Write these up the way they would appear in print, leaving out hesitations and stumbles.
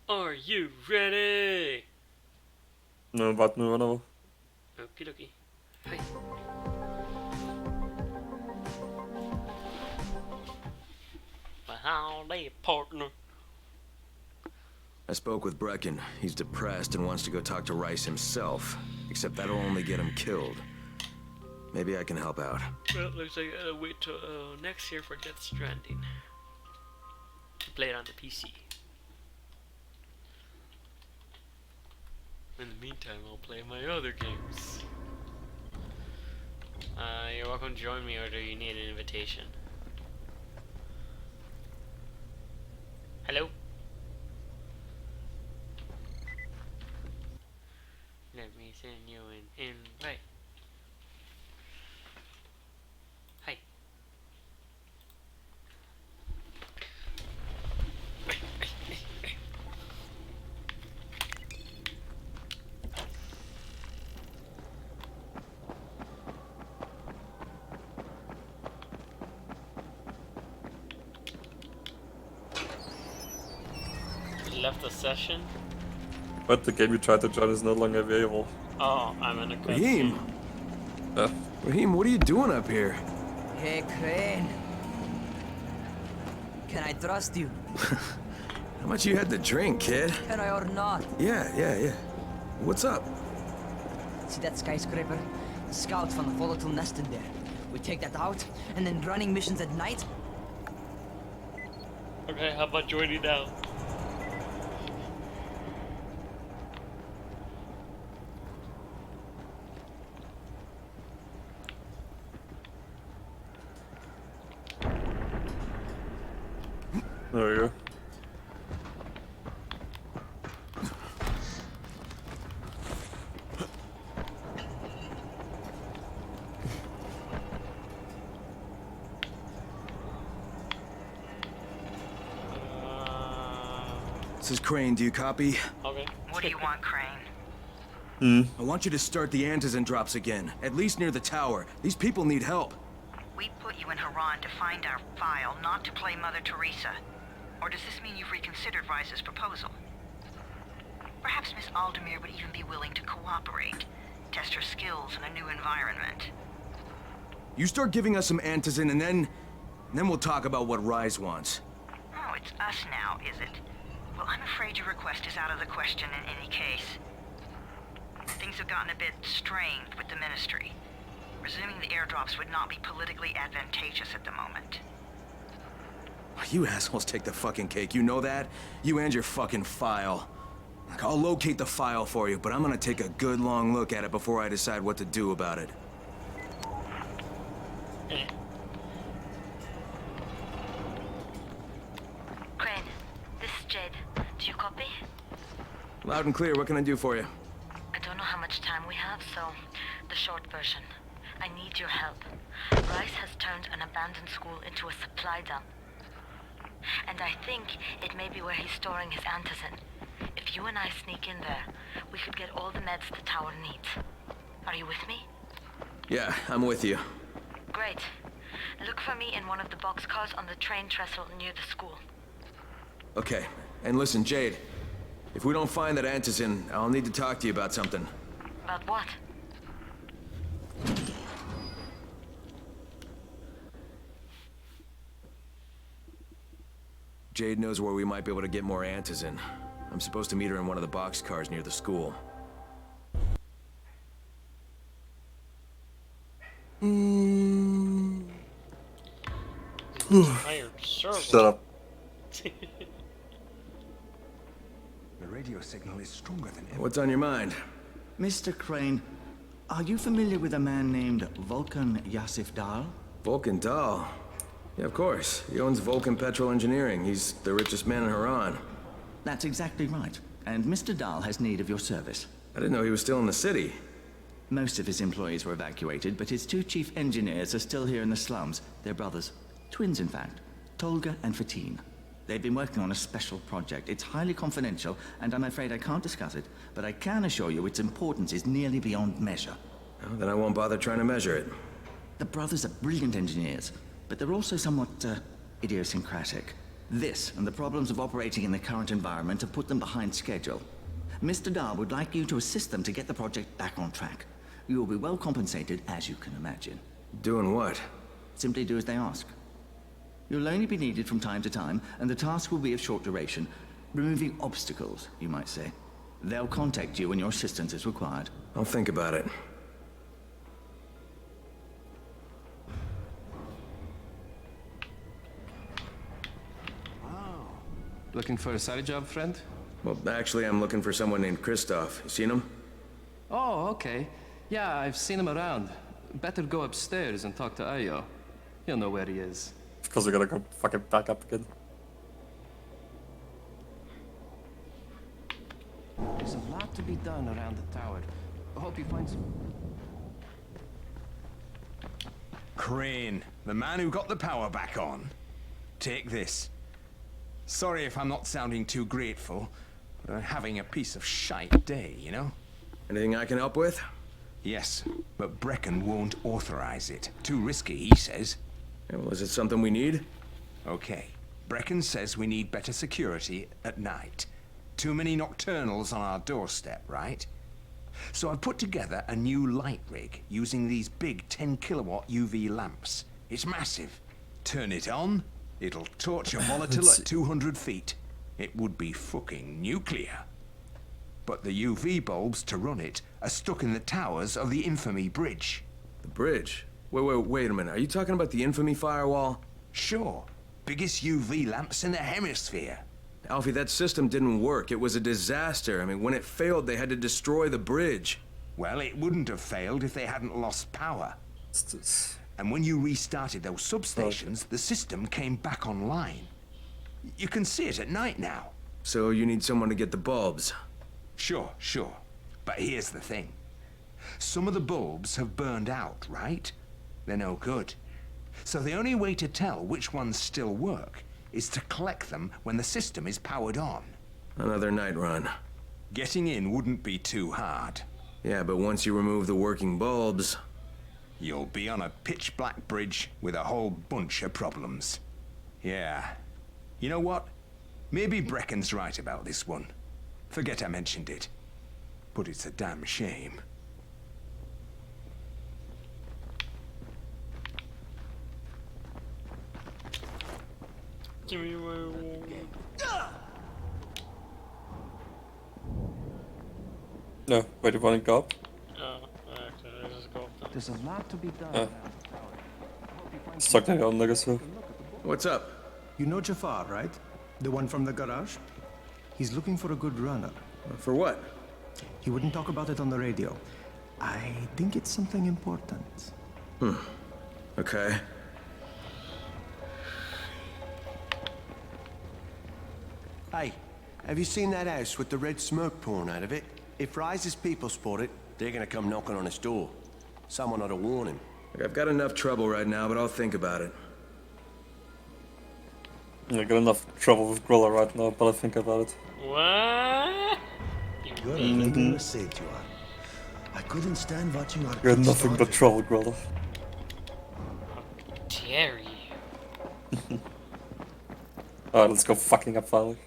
Are you ready? No, wat nu nou? Okie dokie. Hi. My howdy, partner. I spoke with Brecken. He's depressed and wants to go talk to Rice himself. Except that'll only get him killed. Maybe I can help out. Well, looks like I gotta wait till next year for Death Stranding. To play it on the PC. In the meantime, I'll play my other games. You're welcome to join me, or do you need an invitation? Hello? Let me send you an invite. Hi. Left the session. But the game you tried to join is no longer available. Oh, I'm in a Raheem! Yeah. Raheem, what are you doing up here? Hey, Crane. Can I trust you? How much you had to drink, kid? Can I or not? Yeah. What's up? See that skyscraper? The scouts from the volatile nest in there. We take that out, and then running missions at night? Okay, how about joining now? There we go. This is Crane, do you copy? Okay. What do you want, Crane? I want you to start the Antizin drops again, at least near the tower. These people need help. We put you in Haran to find our file, not to play Mother Teresa. Or does this mean you've reconsidered Rice's proposal? Perhaps Miss Aldemir would even be willing to cooperate, test her skills in a new environment. You start giving us some Antizin and then we'll talk about what Rise wants. Oh, it's us now, is it? Well, I'm afraid your request is out of the question in any case. Things have gotten a bit strained with the Ministry. Resuming the airdrops would not be politically advantageous at the moment. You assholes take the fucking cake, you know that? You and your fucking file. Like, I'll locate the file for you, but I'm gonna take a good long look at it before I decide what to do about it. Crane, this is Jade. Do you copy? Loud and clear, what can I do for you? I don't know how much time we have, so the short version. I need your help. Rice has turned an abandoned school into a supply dump. And I think it may be where he's storing his Antizin. If you and I sneak in there, we could get all the meds the tower needs. Are you with me? Yeah, I'm with you. Great. Look for me in one of the boxcars on the train trestle near the school. Okay, and listen, Jade. If we don't find that Antizin, I'll need to talk to you about something. About what? Jade knows where we might be able to get more Antizin. I'm supposed to meet her in one of the boxcars near the school. Tired server. Shut up. The radio signal is stronger than ever. What's on your mind? Mr. Crane, are you familiar with a man named Vulcan Yasif Dahl? Vulcan Dahl? Yeah, of course. He owns Vulcan Petrol Engineering. He's the richest man in Haran. That's exactly right. And Mr. Dahl has need of your service. I didn't know he was still in the city. Most of his employees were evacuated, but his two chief engineers are still here in the slums. They're brothers. Twins, in fact. Tolga and Fatin. They've been working on a special project. It's highly confidential, and I'm afraid I can't discuss it, but I can assure you its importance is nearly beyond measure. Oh, then I won't bother trying to measure it. The brothers are brilliant engineers, but they're also somewhat, idiosyncratic. This and the problems of operating in the current environment have put them behind schedule. Mr. Dar would like you to assist them to get the project back on track. You will be well compensated, as you can imagine. Doing what? Simply do as they ask. You'll only be needed from time to time, and the task will be of short duration. Removing obstacles, you might say. They'll contact you when your assistance is required. I'll think about it. Looking for a side job, friend? Well, actually, I'm looking for someone named Christoph. You seen him? Oh, okay. Yeah, I've seen him around. Better go upstairs and talk to Ayo. He'll know where he is. Of course, we gotta go fucking back up again. There's a lot to be done around the tower. I hope you find some... Crane, the man who got the power back on. Take this. Sorry if I'm not sounding too grateful, but I'm having a piece of shite day, you know? Anything I can help with? Yes, but Brecken won't authorize it. Too risky, he says. Yeah, well, is it something we need? Okay. Brecken says we need better security at night. Too many nocturnals on our doorstep, right? So I've put together a new light rig using these big 10-kilowatt UV lamps. It's massive. Turn it on, it'll torch a volatile at 200 feet. It would be fucking nuclear. But the UV bulbs to run it are stuck in the towers of the Infamy Bridge. The bridge? Wait a minute. Are you talking about the Infamy firewall? Sure. Biggest UV lamps in the hemisphere. Alfie, that system didn't work. It was a disaster. I mean, when it failed, they had to destroy the bridge. Well, it wouldn't have failed if they hadn't lost power. What's this? And when you restarted those substations, the system came back online. You can see it at night now. So you need someone to get the bulbs. Sure. But here's the thing. Some of the bulbs have burned out, right? They're no good. So the only way to tell which ones still work is to collect them when the system is powered on. Another night run. Getting in wouldn't be too hard. Yeah, but once you remove the working bulbs... You'll be on a pitch-black bridge with a whole bunch of problems. Yeah. You know what? Maybe Brecken's right about this one. Forget I mentioned it. But it's a damn shame. Give me my... No, wait, you wanna go up? Actually, let's just go up then. There's a lot to be done Ja. around the tower. I hope you find Stuck in on niggas so. What's up? You know Jafar, right? The one from the garage? He's looking for a good runner. For what? He wouldn't talk about it on the radio. I think it's something important. Okay. Hey, have you seen that house with the red smoke pouring out of it? If Rise's people spot it, they're gonna come knocking on his door. Someone ought to warn him. Look, I've got enough trouble right now, but I'll think about it. I got enough trouble with Grilla right now, but I think about it. What? You're a regular saint, you are. I couldn't stand watching our You had kids nothing but starving. trouble, Grilla. Dare you? Alright, let's go fucking up Violet.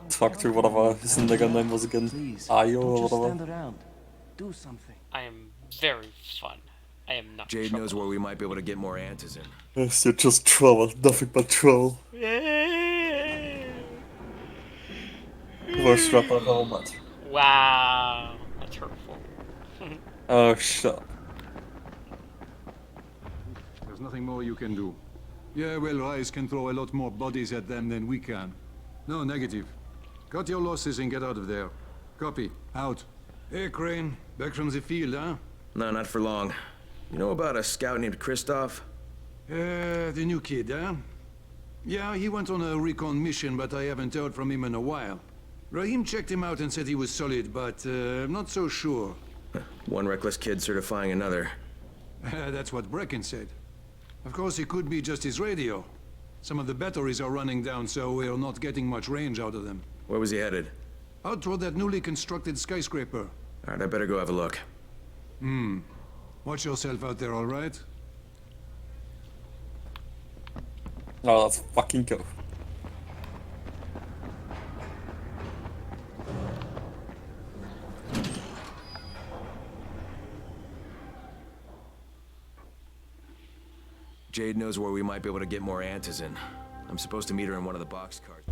Talk to whatever his nigga name was again. Please, Ayo don't or just whatever. stand around. Do something. I am very fun. I am not Jade knows trouble. where we might be able to get more answers in. Yes, you're just trouble, nothing but trouble. Worst rapper of all met. Wow. That's hurtful. Oh, shut up. There's nothing more you can do. Yeah, well, Rise can throw a lot more bodies at them than we can. No, negative. Cut your losses and get out of there. Copy. Out. Hey, Crane. Back from the field, huh? No, not for long. You know about a scout named Christoph? The new kid, huh? Yeah, he went on a recon mission, but I haven't heard from him in a while. Rahim checked him out and said he was solid, but I'm not so sure. One reckless kid certifying another. That's what Brecken said. Of course, it could be just his radio. Some of the batteries are running down, so we're not getting much range out of them. Where was he headed? Out toward that newly constructed skyscraper. Alright, I better go have a look. Watch yourself out there, all right? Oh, let's fucking go. Jade knows where we might be able to get more antizin. I'm supposed to meet her in one of the boxcars.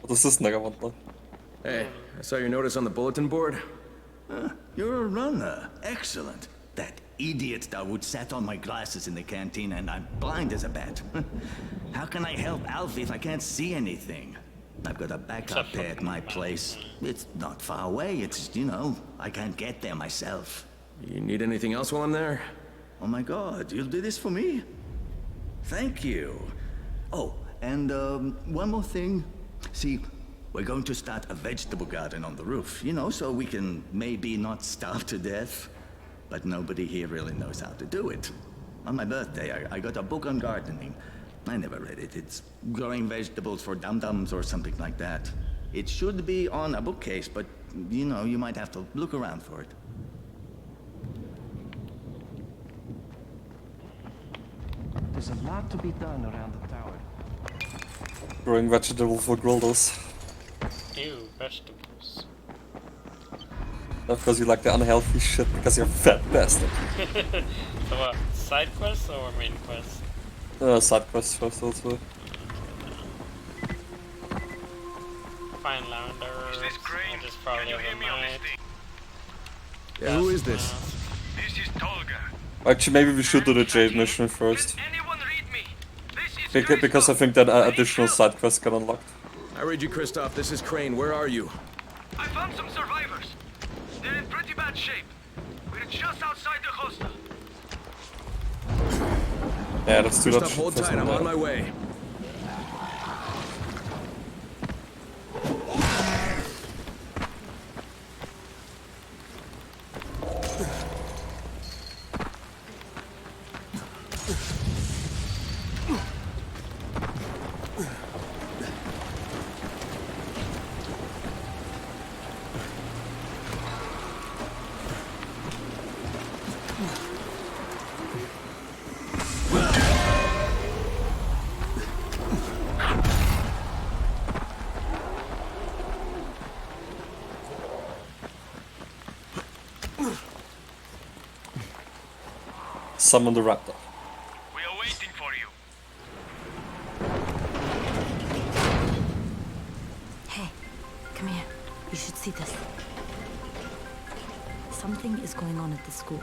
What is this Nagavantla? Hey, I saw your notice on the bulletin board. You're a runner. Excellent. That idiot Dawood sat on my glasses in the canteen and I'm blind as a bat. How can I help Alfie if I can't see anything? I've got a backup there at my place. It's not far away. It's, you know, I can't get there myself. You need anything else while I'm there? Oh my god, you'll do this for me? Thank you. Oh, and one more thing. See, we're going to start a vegetable garden on the roof, you know, so we can maybe not starve to death. But nobody here really knows how to do it. On my birthday, I got a book on gardening. I never read it. It's growing vegetables for dum-dums or something like that. It should be on a bookcase, but, you know, you might have to look around for it. There's a lot to be done around the tower. Growing vegetables for grilders. Ew, vegetables. Of course you like the unhealthy shit because you're a fat bastard. So what, side quest or main quest? Side quest first also. Find Lavender. Is this Crane? Just probably Can you hear me on this thing? Yeah, who is this? This is Tolga. Actually, maybe we should do the Jade mission first. Because I think that additional side quests got unlocked. I read you, Kristoff. This is Crane. Where are you? I found some survivors. They're in pretty bad shape. We're just outside the hostel. Yeah, let's do that. Kristoff, hold tight. I'm on my way. Summon the raptor. We are waiting for you. Hey, come here. You should see this. Something is going on at the school.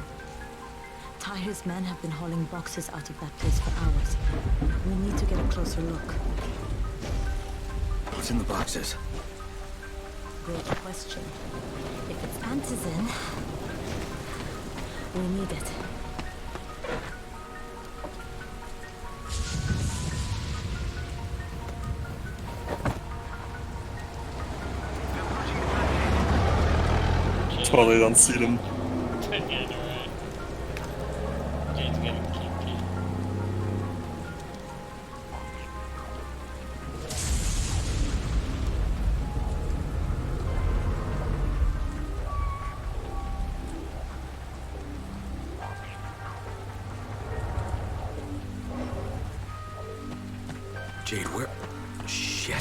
Tahir's men have been hauling boxes out of that place for hours. We need to get a closer look. What's in the boxes? Great question. If it's antizin, we need it. Totally don't see them. Yeah, you're right. Jade's getting kinky. Jade, where? Shit.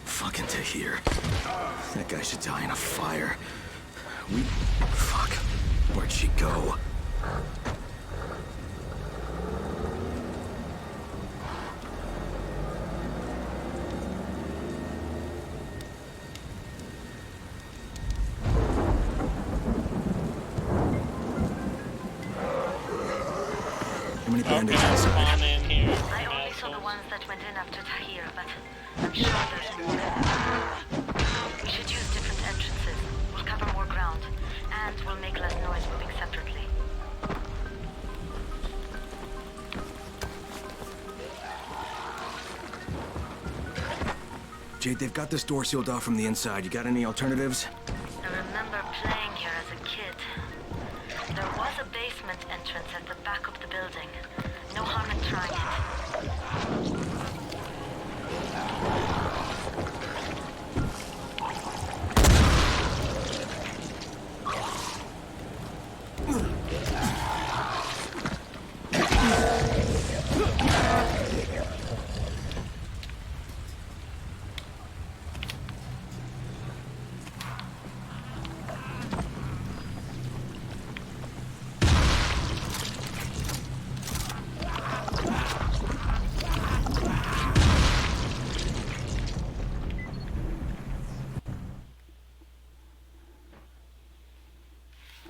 Fucking Tahir. That guy should die in a fire. Fuck. Where'd she go? How many bandits inside? I only saw the ones that went in after Tahir, but I'm sure there's more. We should use different entrances. We'll cover more ground, and we'll make less noise moving separately. Jade, they've got this door sealed off from the inside. You got any alternatives? I remember playing here as a kid. There was a basement entrance at the back of the building. No harm in trying it.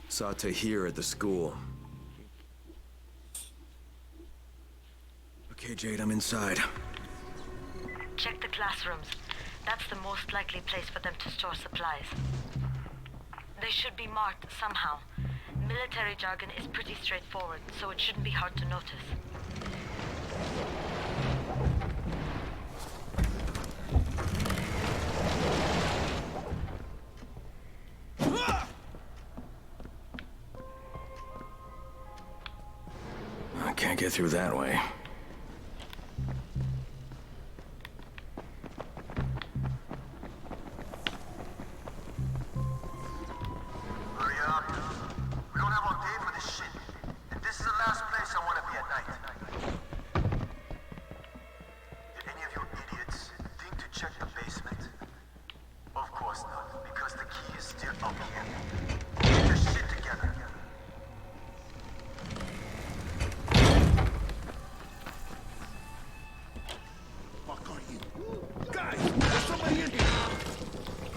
Saw Tahir at the school. Okay, Jade, I'm inside. Check the classrooms. That's the most likely place for them to store supplies. They should be marked somehow. Military jargon is pretty straightforward, so it shouldn't be hard to notice. I can't get through that way. Hurry up. We don't have all day for this shit. And this is the last place I want to be at night. Did any of you idiots think to check the basement? Of course not, because the key is still up here. Get your shit together.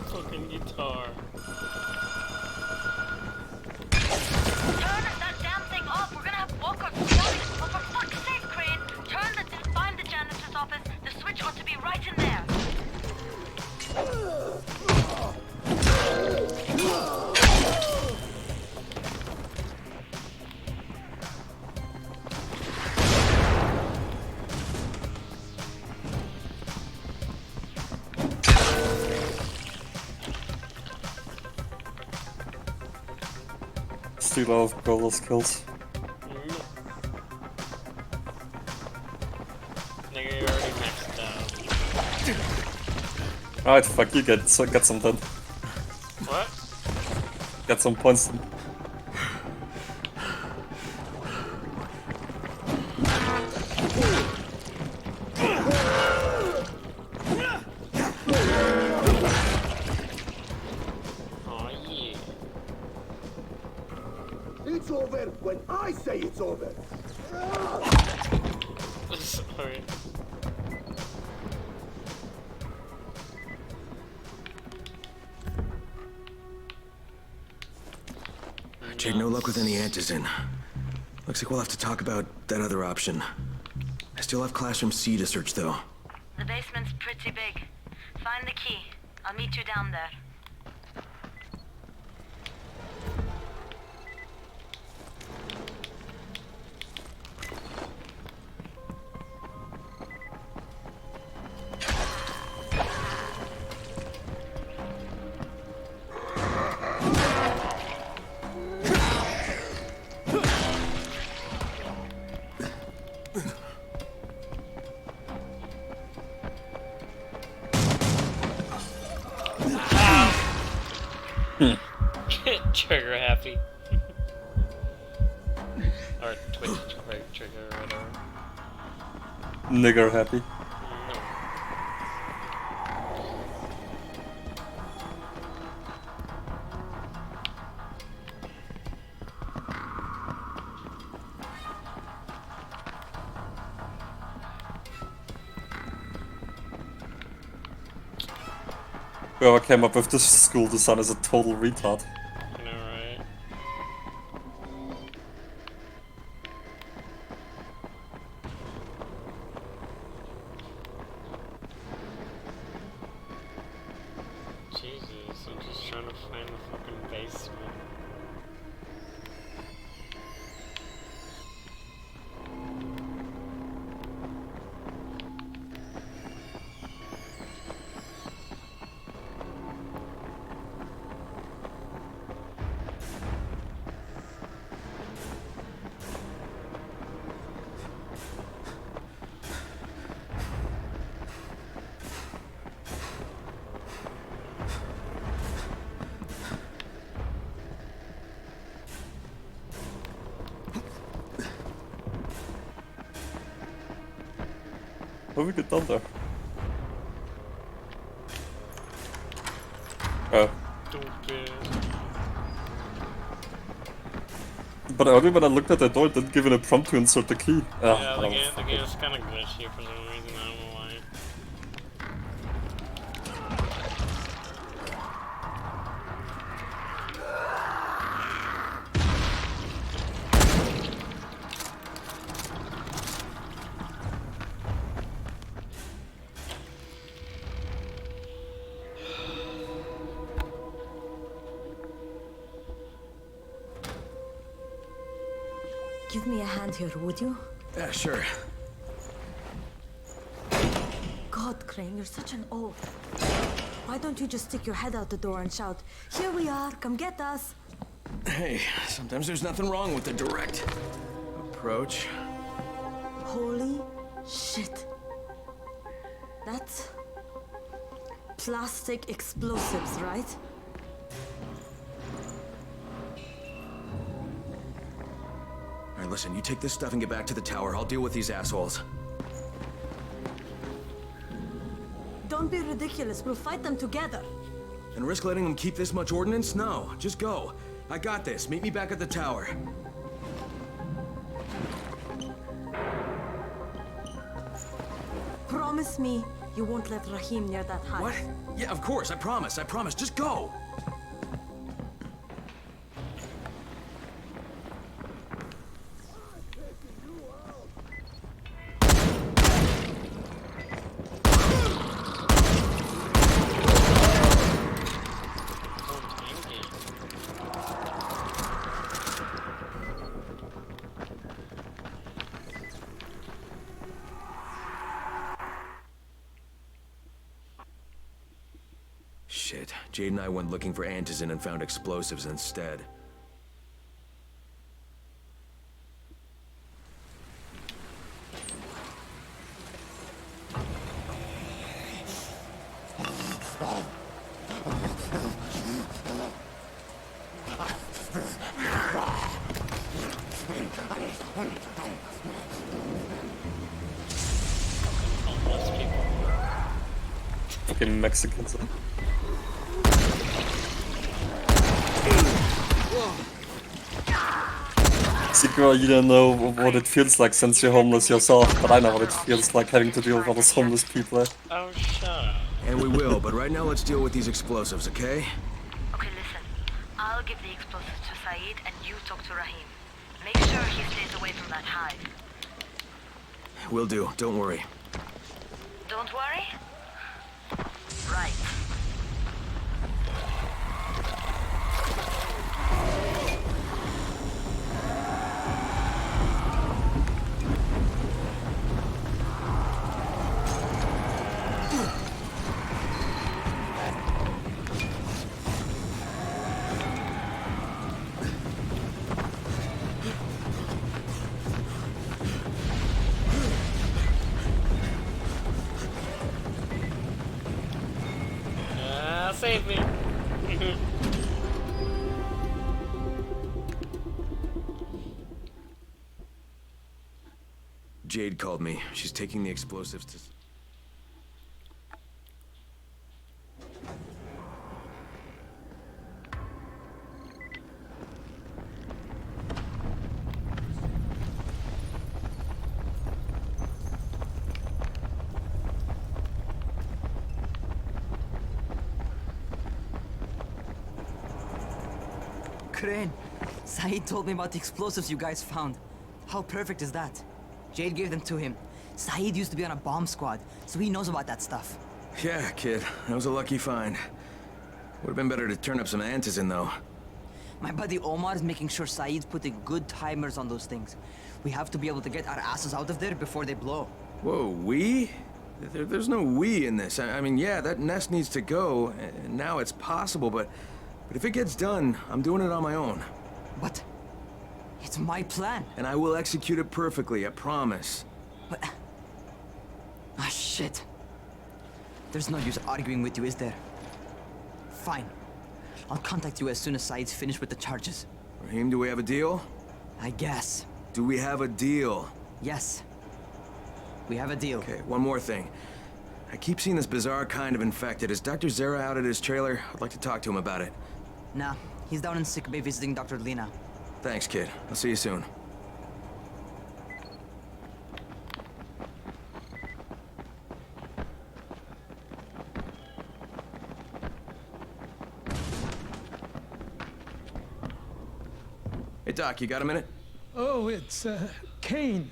Fucking guitar. Turn that damn thing off! We're gonna have walkers coming! Oh, for fuck's sake, Crane! Find the janitor's office. The switch ought to be right in there. Still a lot of goal skills. Nigga, you already maxed out. Alright, fuck you, get some done. What? Get some points done. Oh yeah. It's over when I say it's over. Sorry. Jade, no luck with any Antizin. Looks like we'll have to talk about that other option. I still have Classroom C to search, though. The basement's pretty big. Find the key. I'll meet you down there. Trigger happy. Or Twitch trigger or whatever. Nigger happy. Whoever came up with this school design is a total retard. I know, right? Jesus, I'm just trying to find the fucking basement. How have we get down there? Oh. Stupid. But earlier when I looked at the door, it didn't give it a prompt to insert the key. Yeah, the game is kind of glitchy for some reason, I don't know why. Give me a hand here, would you? Yeah, sure. God, Crane, you're such an oaf. Why don't you just stick your head out the door and shout, "Here we are, come get us"? Hey, sometimes there's nothing wrong with the direct approach. Holy shit. That's plastic explosives, right? All right, listen, you take this stuff and get back to the tower. I'll deal with these assholes. Don't be ridiculous. We'll fight them together. And risk letting them keep this much ordnance? No, just go. I got this. Meet me back at the tower. Promise me you won't let Rahim near that hive. What? Yeah, of course. I promise. Just go. Shit. Jade and I went looking for antizin and found explosives instead. Fucking Mexicans. Secret, you don't know what it feels like since you're homeless yourself, but I know what it feels like having to deal with all those homeless people. Oh, shut up. And we will, but right now let's deal with these explosives, okay? Okay, listen. I'll give the explosives to Saeed and you talk to Rahim. Make sure he stays away from that hive. Will do, don't worry. Don't worry? Right. Save me. Jade called me. She's taking the explosives to... Crane, Saeed told me about the explosives you guys found. How perfect is that? Jade gave them to him. Saeed used to be on a bomb squad, so he knows about that stuff. Yeah, kid. That was a lucky find. Would have been better to turn up some antizin, though. My buddy Omar is making sure Saeed's putting good timers on those things. We have to be able to get our asses out of there before they blow. Whoa, we? There's no we in this. I mean, yeah, that nest needs to go, and now it's possible, but if it gets done, I'm doing it on my own. But it's my plan. And I will execute it perfectly, I promise. But... ah, shit. There's no use arguing with you, is there? Fine. I'll contact you as soon as Saeed's finished with the charges. Rahim, do we have a deal? I guess. Do we have a deal? Yes. We We have a deal. Okay, one more thing. I keep seeing this bizarre kind of infected. Is Dr. Zera out at his trailer? I'd like to talk to him about it. Nah, he's down in sick bay visiting Dr. Lena. Thanks, kid. I'll see you soon. Hey, Doc, you got a minute? Oh, it's, Kane.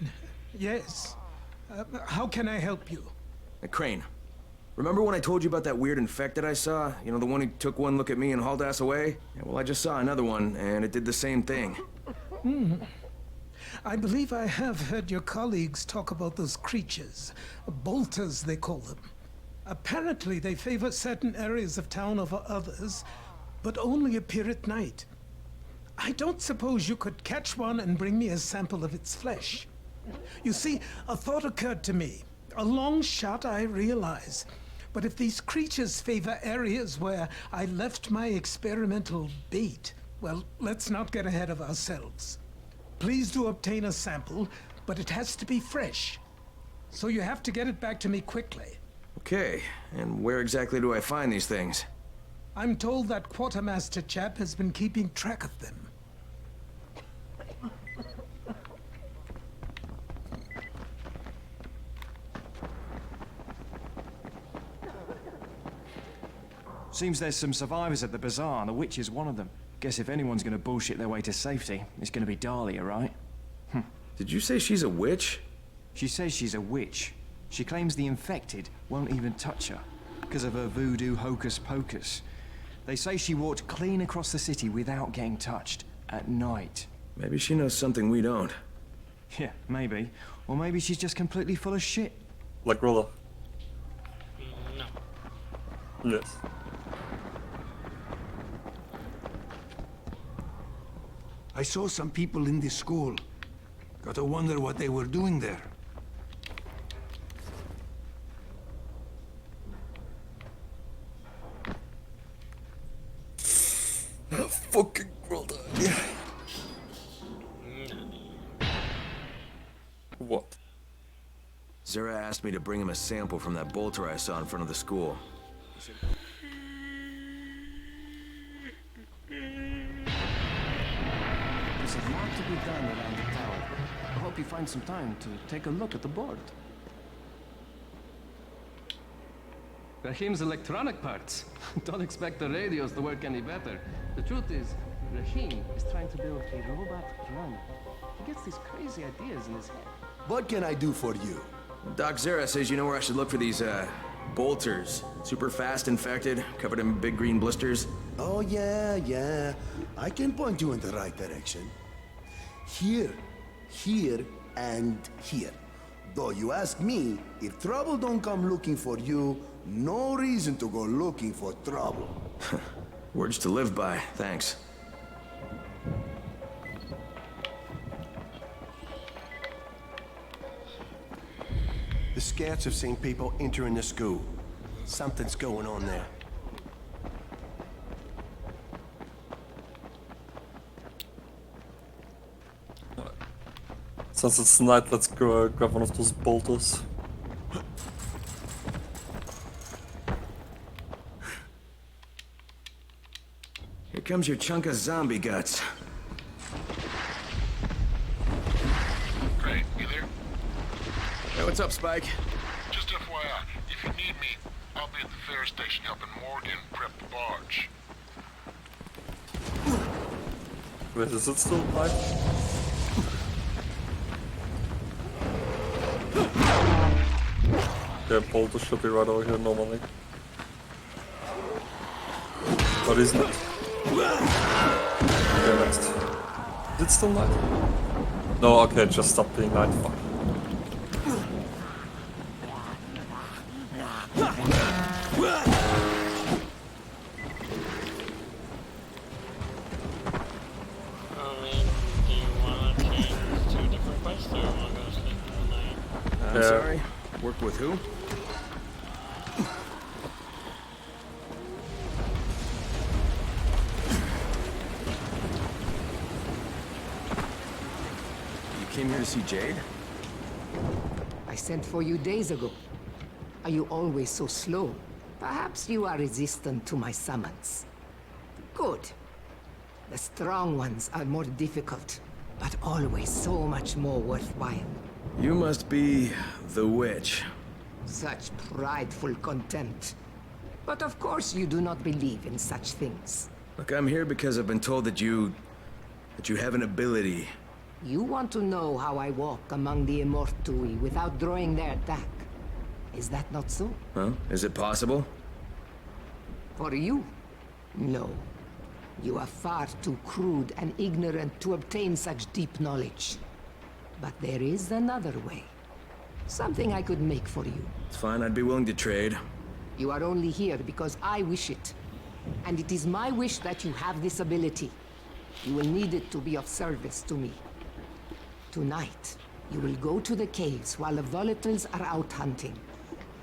Yes. How can I help you? Crane. Remember when I told you about that weird infected I saw? You know, the one who took one look at me and hauled ass away? Yeah, well, I just saw another one, and it did the same thing. I believe I have heard your colleagues talk about those creatures. Bolters, they call them. Apparently, they favor certain areas of town over others, but only appear at night. I don't suppose you could catch one and bring me a sample of its flesh. You see, a thought occurred to me. A long shot, I realize. But if these creatures favor areas where I left my experimental bait, well, let's not get ahead of ourselves. Please do obtain a sample, but it has to be fresh. So you have to get it back to me quickly. Okay, and where exactly do I find these things? I'm told that quartermaster chap has been keeping track of them. Seems there's some survivors at the bazaar, and the witch is one of them. Guess if anyone's gonna bullshit their way to safety, it's gonna be Dahlia, right? Did you say she's a witch? She says she's a witch. She claims the infected won't even touch her, because of her voodoo hocus pocus. They say she walked clean across the city without getting touched, at night. Maybe she knows something we don't. Yeah, maybe. Or maybe she's just completely full of shit. Like Rilla. No. Yes. I saw some people in this school. Gotta wonder what they were doing there. Fucking Rilla. What? Zera asked me to bring him a sample from that bolter I saw in front of the school. There's a lot to be done around the tower. I hope you find some time to take a look at the board. Rahim's electronic parts. Don't expect the radios to work any better. The truth is, Rahim is trying to build a robot drummer. He gets these crazy ideas in his head. What can I do for you? Doc Zera says you know where I should look for these, bolters. Super fast infected, covered in big green blisters. Oh, yeah. I can point you in the right direction. Here, here, and here. Though you ask me, if trouble don't come looking for you, no reason to go looking for trouble. Words to live by, thanks. The scouts have seen people entering the school. Something's going on there. Since it's night, let's go grab one of those bolters. Here comes your chunk of zombie guts. Great, you there? Hey, what's up, Spike? Just FYI, if you need me, I'll be at the ferry station helping Morgan prep the barge. Wait, is it still night? Yeah, bolter should be right over here normally. But he's not. Okay, next. Is it still night? No, okay, it just stopped being night. Fuck. I'm sorry. Work with who? You came here to see Jade? I sent for you days ago. Are you always so slow? Perhaps you are resistant to my summons. Good. The strong ones are more difficult, but always so much more worthwhile. You must be the witch. Such prideful contempt. But of course you do not believe in such things. Look, I'm here because I've been told that you have an ability. You want to know how I walk among the Immortui without drawing their attack. Is that not so? Huh? Is it possible? For you? No. You are far too crude and ignorant to obtain such deep knowledge. But there is another way. Something I could make for you. It's fine, I'd be willing to trade. You are only here because I wish it. And it is my wish that you have this ability. You will need it to be of service to me. Tonight, you will go to the caves while the volatiles are out hunting.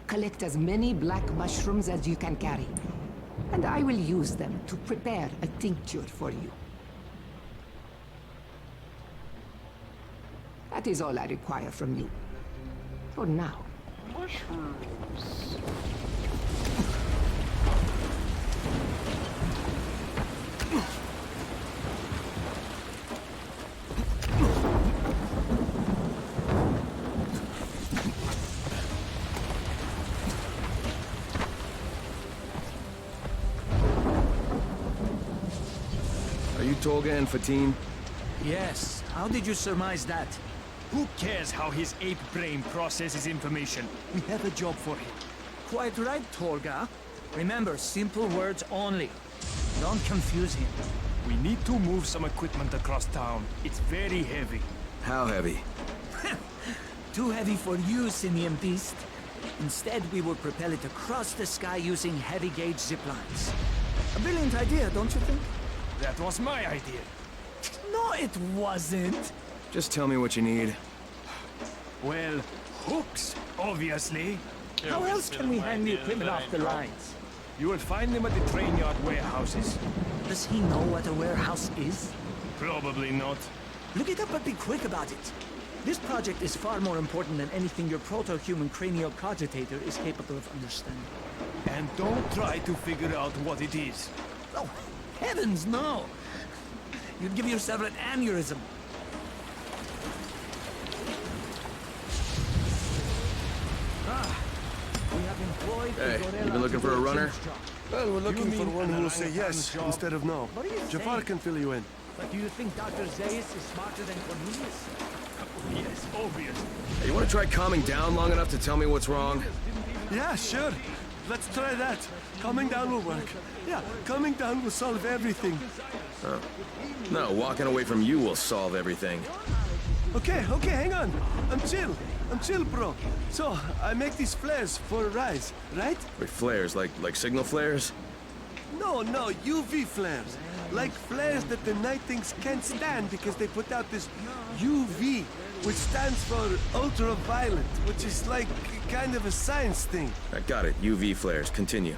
Collect as many black mushrooms as you can carry. And I will use them to prepare a tincture for you. That is all I require from you. For now. Mushrooms. Are you Tolga and Fatine? Yes. How did you surmise that? Who cares how his ape brain processes information? We have a job for him. Quite right, Tolga. Remember, simple words only. Don't confuse him. We need to move some equipment across town. It's very heavy. How heavy? Too heavy for you, Simian Beast. Instead, we will propel it across the sky using heavy-gauge zip lines. A brilliant idea, don't you think? That was my idea. No, it wasn't. Just tell me what you need. Well, hooks, obviously. How else can we hang the equipment off the lines? You will find them at the train yard warehouses. Does he know what a warehouse is? Probably not. Look it up and be quick about it. This project is far more important than anything your proto-human cranial cogitator is capable of understanding. And don't try to figure out what it is. Oh, heavens no! You'd give yourself an aneurysm. Hey, you been looking for a runner? Well, we're looking for one who will say yes instead of no. Jafar can fill you in. But do you think Dr. Zaius is smarter than Cornelius? Yes, obvious. Hey, you want to try calming down long enough to tell me what's wrong? Yeah, sure. Let's try that. Calming down will work. Yeah, calming down will solve everything. Oh. No, walking away from you will solve everything. Okay, hang on. I'm chill, bro. So, I make these flares for Rise, right? Wait, flares? Like signal flares? No, UV flares. Like flares that the Night Things can't stand because they put out this UV, which stands for ultraviolet, which is like kind of a science thing. I got it. UV flares. Continue.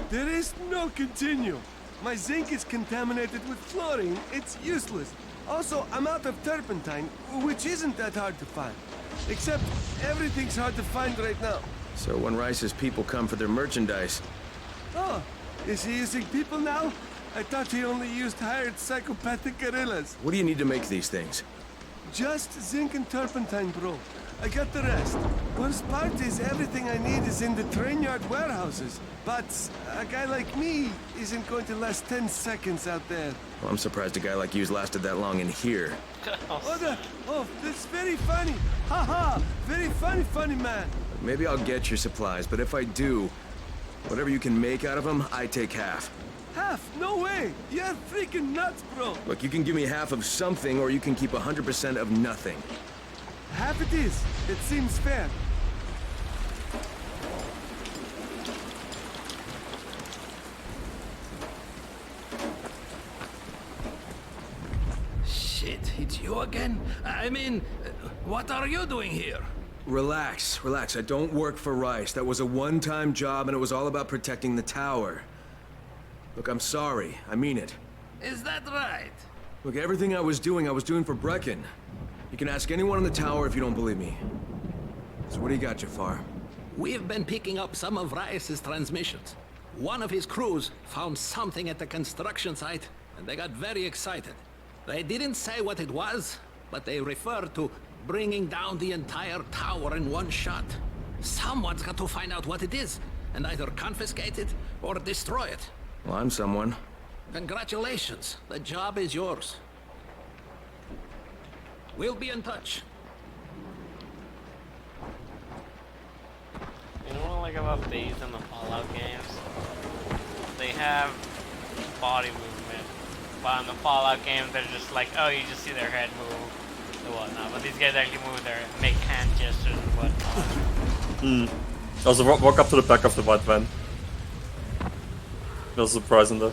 There is no continue. My zinc is contaminated with fluorine. It's useless. Also, I'm out of turpentine, which isn't that hard to find. Except, everything's hard to find right now. So when Rice's people come for their merchandise... Oh, is he using people now? I thought he only used hired psychopathic guerrillas. What do you need to make these things? Just zinc and turpentine, bro. I got the rest. Worst part is everything I need is in the train yard warehouses. But a guy like me isn't going to last 10 seconds out there. Well, I'm surprised a guy like you's lasted that long in here. Oh, that's very funny. Haha, very funny man. Maybe I'll get your supplies, but if I do, whatever you can make out of them, I take half. Half? No way! You're freaking nuts, bro! Look, you can give me half of something, or you can keep 100% of nothing. Half it is. It seems fair. Shit, it's you again? I mean, what are you doing here? Relax. I don't work for Rice. That was a one-time job, and it was all about protecting the tower. Look, I'm sorry. I mean it. Is that right? Look, everything I was doing for Brecken. You can ask anyone in the tower if you don't believe me. So what do you got, Jafar? We've been picking up some of Rice's transmissions. One of his crews found something at the construction site, and they got very excited. They didn't say what it was, but they referred to bringing down the entire tower in one shot. Someone's got to find out what it is, and either confiscate it or destroy it. Well, I'm someone. Congratulations. The job is yours. We'll be in touch. You know what I like about these in the Fallout games? They have body movement. But in the Fallout games, they're just like, oh, you just see their head move and whatnot. But these guys actually move make hand gestures and whatnot. Also, walk up to the back of the white van. There's a surprise in there.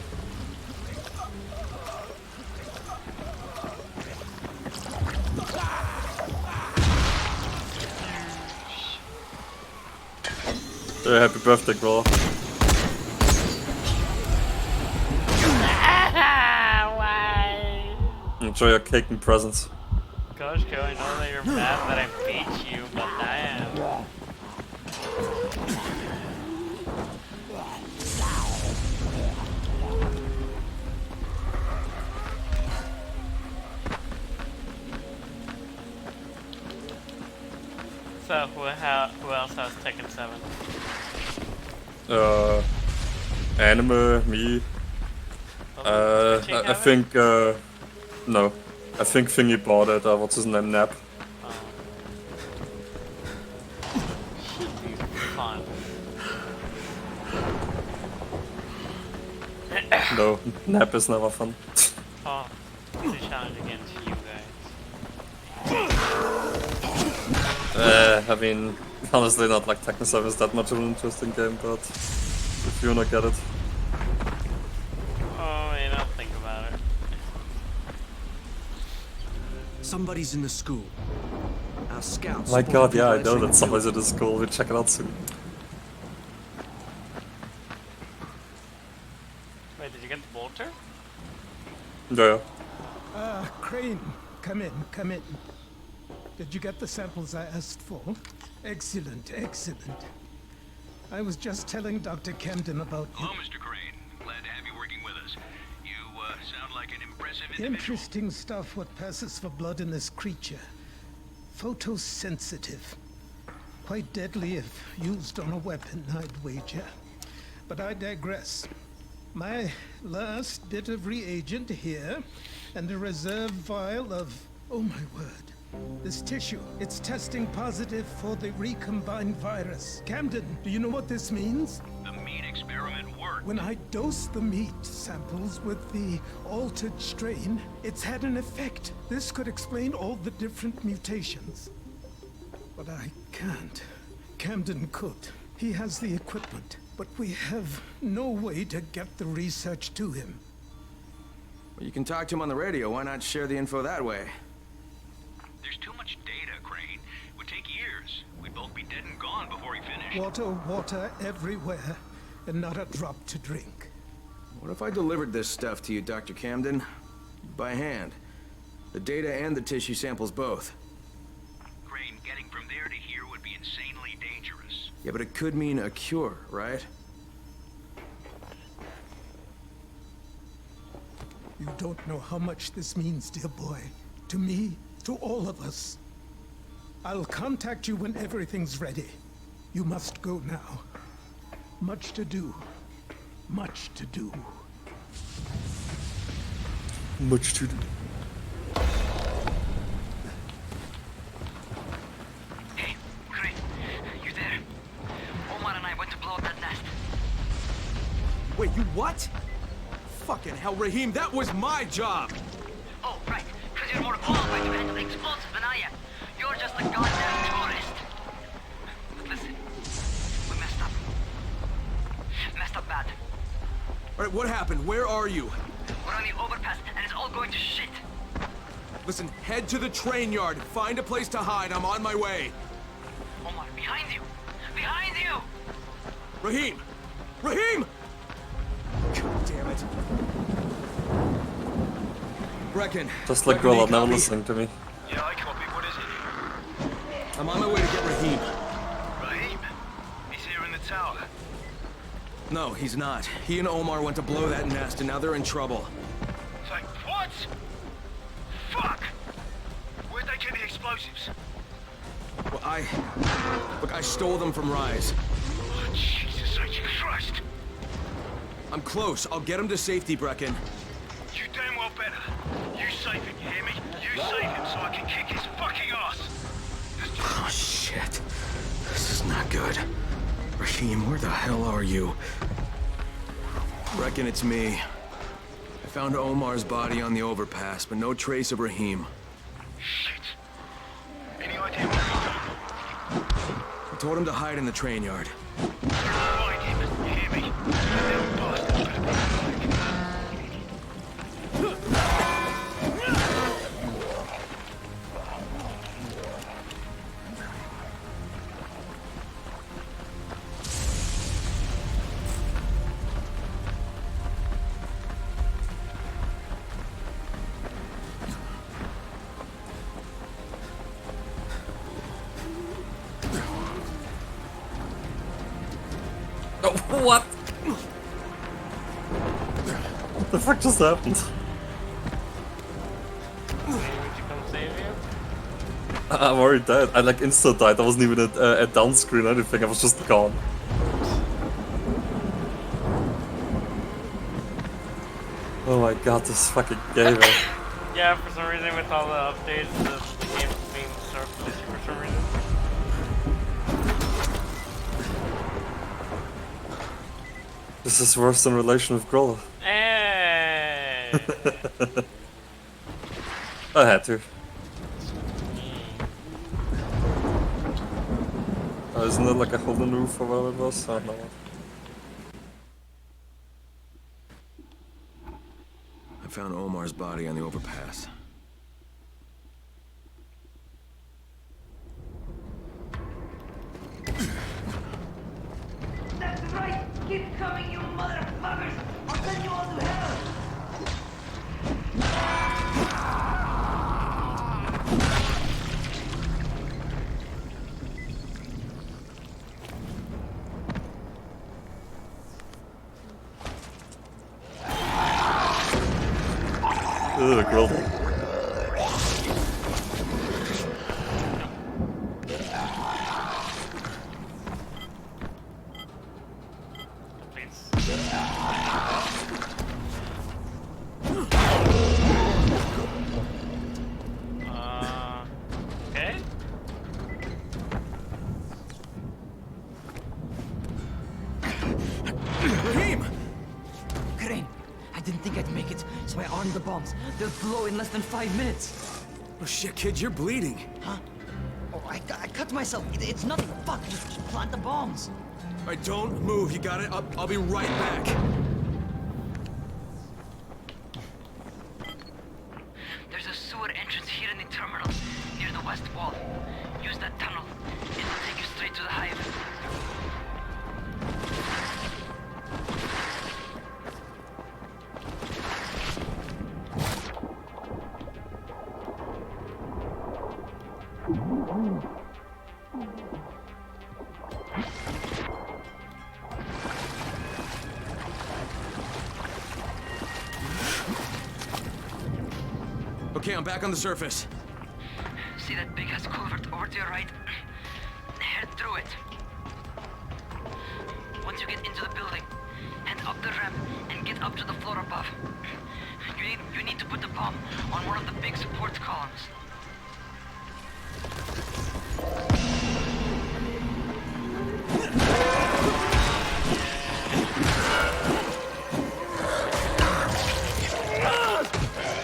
Hey, happy birthday, bro. Why? Enjoy your cake and presents. Koshko, I know that you're mad that I beat you, but I am. So, who else has Tekken 7? Anime, me. I think, no. I think Thingy bought it, what's his name, Nap. Should be fun. No, Nap is never fun. Oh, it's a challenge against you guys. I mean, honestly, not like Tekken 7 is that much of an interesting game, but if you wanna get it. Oh, I mean, I'll think about it. Somebody's in the school. Our scouts. My god, yeah, I know that somebody's at the school. We'll check it out soon. Wait, did you get the bolter? Yeah. Crane, come in, come in. Did you get the samples I asked for? Excellent, excellent. I was just telling Dr. Camden about you. Hello, Mr. Crane. Glad to have you working with us. You sound like an impressive individual. Interesting stuff what passes for blood in this creature. Photosensitive. Quite deadly if used on a weapon, I'd wager. But I digress. My last bit of reagent here, and a reserve vial of... oh my word. This tissue, it's testing positive for the recombined virus. Camden, do you know what this means? The meat experiment worked. When I dose the meat samples with the altered strain, it's had an effect. This could explain all the different mutations. But I can't. Camden could. He has the equipment, but we have no way to get the research to him. Well, you can talk to him on the radio. Why not share the info that way? There's too much data, Crane. It would take years. We'd both be dead and gone before he finished. Water everywhere, and not a drop to drink. What if I delivered this stuff to you, Dr. Camden? By hand. The data and the tissue samples both. Crane, getting from there to here would be insanely dangerous. Yeah, but it could mean a cure, right? You don't know how much this means, dear boy. To me, to all of us. I'll contact you when everything's ready. You must go now. Much to do. Much to do. Much to do. Hey, Crane, you there? Omar and I went to blow up that nest. Wait, you what? Fucking hell, Rahim, that was my job! Oh, right. Because you're more qualified to handle explosives than I am. You're just a goddamn tourist. But listen, we messed up. Messed up bad. Alright, what happened? Where are you? We're on the overpass, and it's all going to shit. Listen, head to the train yard. Find a place to hide. I'm on my way. Omar, behind you! Behind you! Rahim! Rahim! God damn it. Brecken. Just like Gorilla, never listening to me. Yeah, I copy. What is it? I'm on my way to get Rahim. tower. No, he's not. He and Omar went to blow that nest, and now they're in trouble. Like, what? Fuck! Where'd they get the explosives? Well, I stole them from Rise. Oh, Jesus H. Christ! I'm close. I'll get him to safety, Brecken. You damn well better. You save him, you hear me? You save him so I can kick his fucking ass! Oh, shit. This is not good. Raheem, where the hell are you? Reckon it's me. I found Omar's body on the overpass, but no trace of Raheem. Shit. Any idea what he's done? I told him to hide in the train yard. Find him, you hear me? That little bastard better be back. What? What the fuck just happened? I'm already dead. I like insta died. I wasn't even a down screen or anything. I was just gone. Oh my god, this fucking game. Yeah, for some reason with all the updates, the game's being surplus for some reason. This is worse than relation with Groller. Hey. I had to. Isn't it like a hole in the roof or whatever it was? I don't know what. I found Omar's body on the overpass. That's right! Keep coming, you motherfuckers! I'll send you all to hell! Ugh, grilled. Okay. Raheem! Crane, I didn't think I'd make it, so I armed the bombs. They'll blow in less than 5 minutes. Oh shit, kid, you're bleeding. Huh? Oh, I cut myself. It's nothing. Fuck, just plant the bombs. All right, don't move. You got it? I'll be right back. There's a sewer entrance here in the terminal, near the west wall. Use that tunnel. It'll take you straight to the hive. Okay, I'm back on the surface. See that big ass culvert over to your right? Head through it. Once you get into the building, head up the ramp and get up to the floor above. You need to put the bomb on one of the big support columns.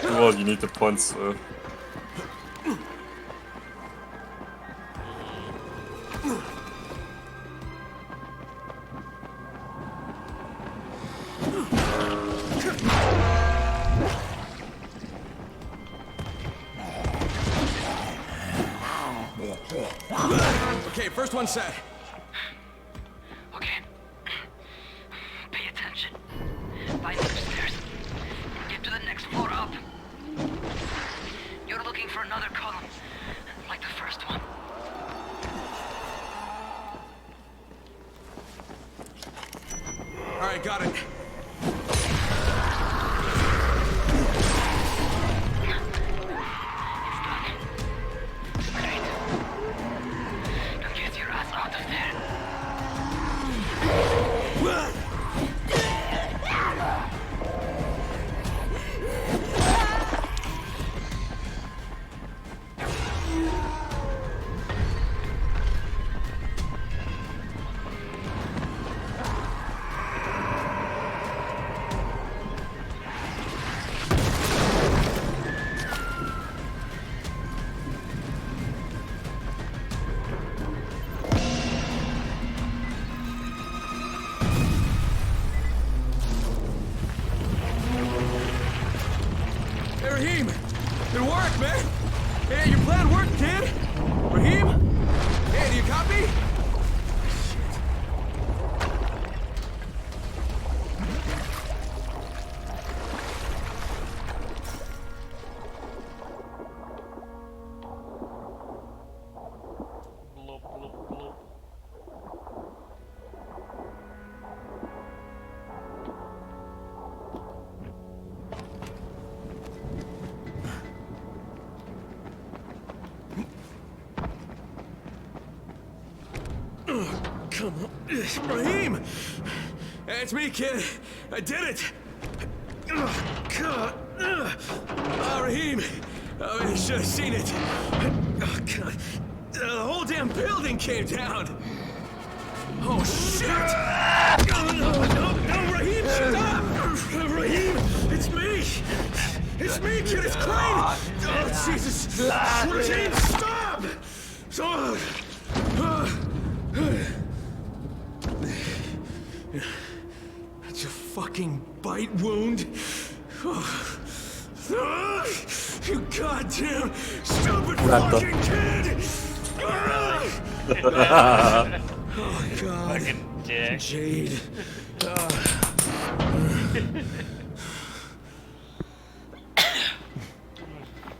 Well, you need the points. Okay, first one set. Okay. Pay attention. Find the stairs. Get to the next floor up. You're looking for another column, like the first one. right, got it. Now get your ass out of there. Hey, Raheem! It worked, man! Hey, your plan worked, kid! Raheem? Hey, do you copy? Bloop, bloop, bloop. Come on. Raheem! Hey, it's me, kid. I did it! God. Raheem! Oh, you should have seen it. Oh, God. The whole damn building came down! Oh, shit! No, Raheem, stop! Raheem, it's me! It's me, kid, it's Crane! Oh, Jesus! Raheem, stop! That's a fucking bite wound. You goddamn stupid fucking kid! Oh God. Fucking dick. Jade.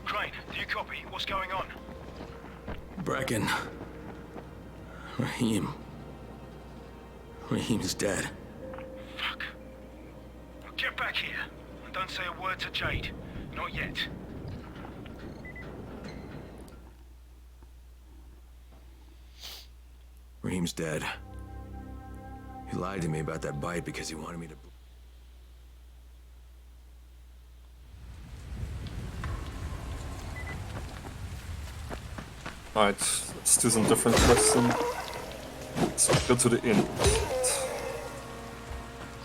Crane, do you copy? What's going on? Brecken. Raheem. Raheem's dead. Fuck. Now get back here. And don't say a word to Jade. Not yet. Raheem's dead. He lied to me about that bite because he wanted me to... Alright, let's do some different questions. Let's go to the inn.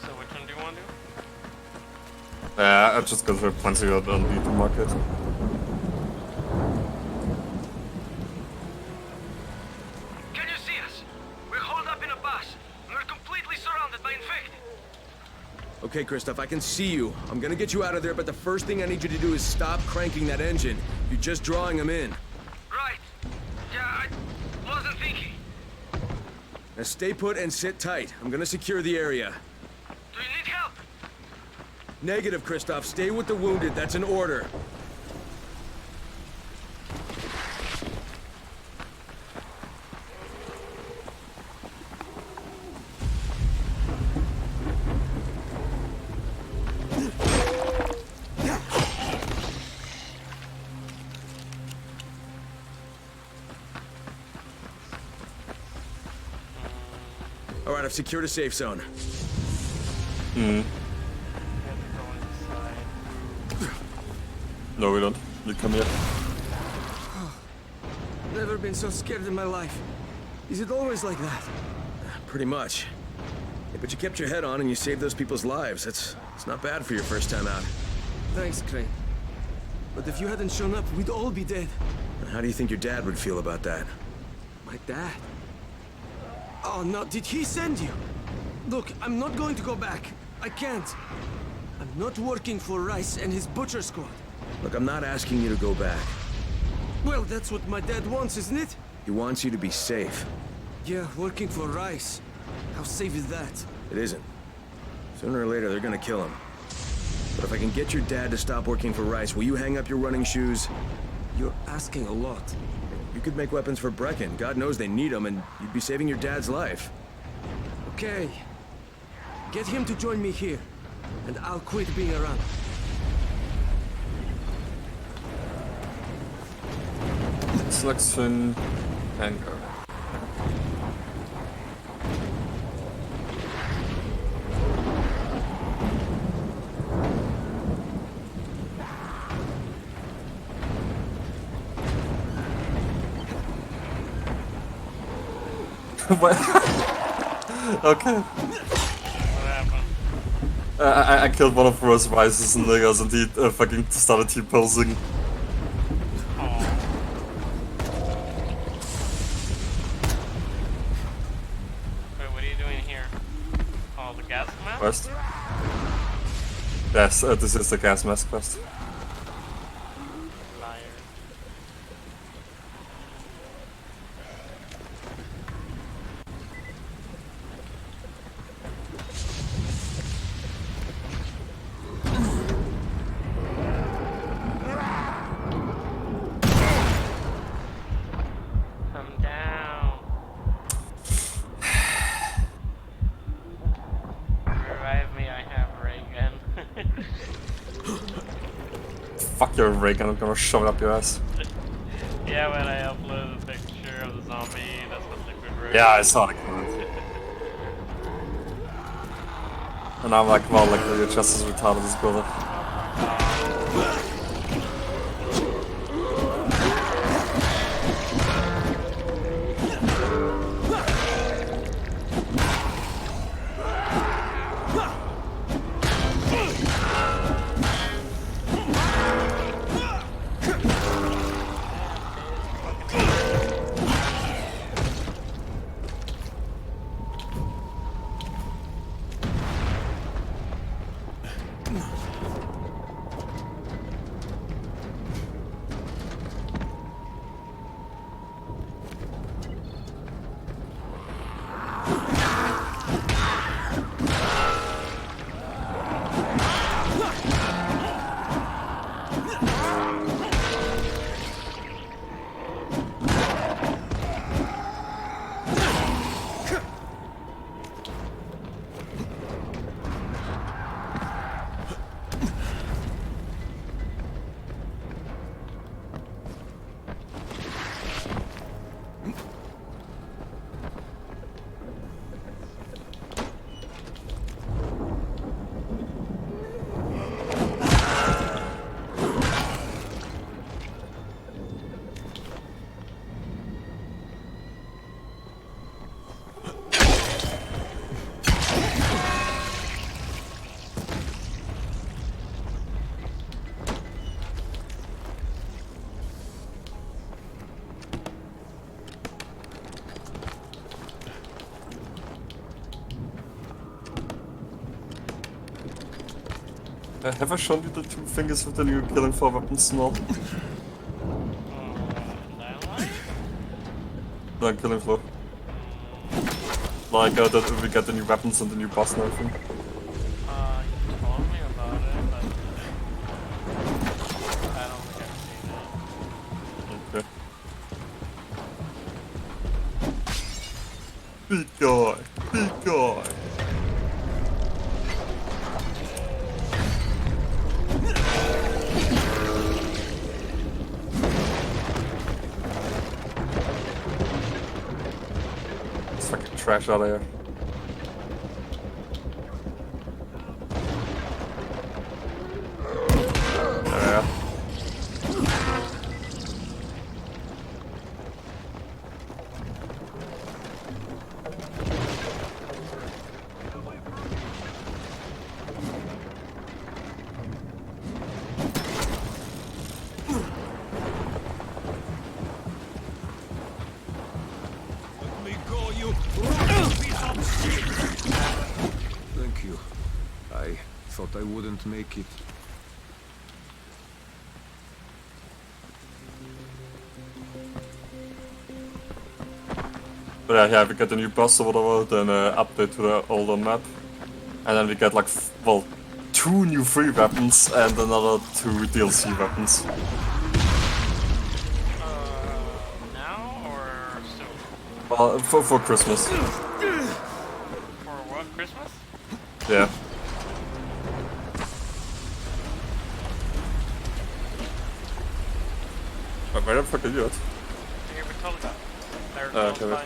So which one do you want to do? I just go for plenty on the market. Can you see us? We're holed up in a bus, and we're completely surrounded by infected. Okay, Kristoff, I can see you. I'm gonna get you out of there, but the first thing I need you to do is stop cranking that engine. You're just drawing them in. Right. Yeah, I wasn't thinking. Now stay put and sit tight. I'm gonna secure the area. Do you need help? Negative, Kristoff. Stay with the wounded. That's an order. All right, I've secured a safe zone. No, we don't. You come here. Never been so scared in my life. Is it always like that? Pretty much. Yeah, but you kept your head on and you saved those people's lives. It's not bad for your first time out. Thanks, Crane. But if you hadn't shown up, we'd all be dead. How do you think your dad would feel about that? My dad? Oh, no, did he send you? Look, I'm not going to go back. I can't. I'm not working for Rice and his butcher squad. Look, I'm not asking you to go back. Well, that's what my dad wants, isn't it? He wants you to be safe. Yeah, working for Rice. How safe is that? It isn't. Sooner or later, they're gonna kill him. But if I can get your dad to stop working for Rice, will you hang up your running shoes? You're asking a lot. You could make weapons for Brecken. God knows they need them, and you'd be saving your dad's life. Okay. Get him to join me here, and I'll quit being around. Selection anchor. What? Okay. What happened? I killed one of Rose Rice's niggas and he fucking started T-posing. Wait, what are you doing here? Oh, the gas mask? Quest? Yes, this is the gas mask quest. Liar. Come down. Revive me, I have ray gun. Fuck your ray gun, I'm gonna shove it up your ass. Yeah, when I upload the picture of the zombie, that's what liquid ray. Yeah, I saw the comment. And I'm like, well, like, you're just as retarded as brother. Have I shown you the two fingers with the new Killing Floor weapons now? No, Killing Floor. Like, that we get the new weapons and the new boss and everything. You told me about it, but I don't think I've seen it. Okay. Big guy, big guy. Trash out of here. Yeah. Thank you. I thought I wouldn't make it. But yeah, we get a new boss or whatever, then update to the older map. And then we get like, well, 2 new free weapons and another 2 DLC weapons. Now or soon? Well, for Christmas. For what, Christmas? Yeah. Where the fuck are you at? Here we told about. There's no okay.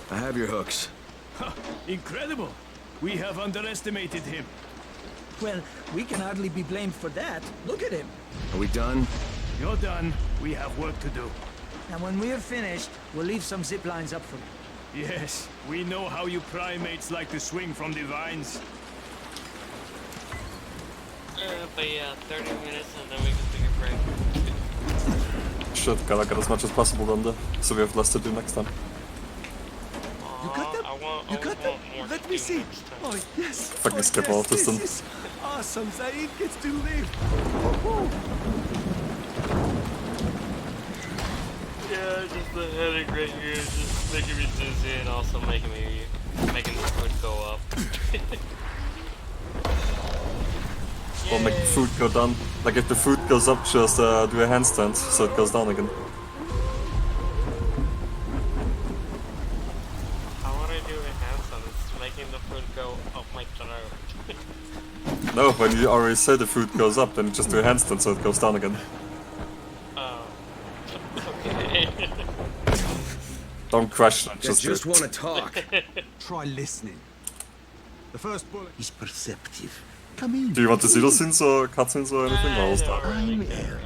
I have your hooks. Incredible! We have underestimated him. Well, we can hardly be blamed for that. Look at him. Are we done? You're done. We have work to do. And when we're finished, we'll leave some zip lines up for you. Yes, we know how you primates like to swing from the vines. But yeah, 30 minutes and then we can take a break. Shit, gotta get as much as possible done there, so we have less to do next time. You got them? You got them? Let me see. Oh, yes. Fucking skip yes, all of this then. is awesome. Zaid gets to live. Yeah, just the headache right here is just making me dizzy and also making the food go up. Or make the food go down. Like if the food goes up, just do a handstand so it goes down again. How would I do a handstand? It's making the food go up my throat. No, when you already say the food goes up, then just do a handstand so it goes down again. Oh. Okay. Don't crash, Just do it. want to talk. Try listening. The first bullet is perceptive. Come in. Do you want to see those scenes or cutscenes or anything? No, I'll start. I'm Air.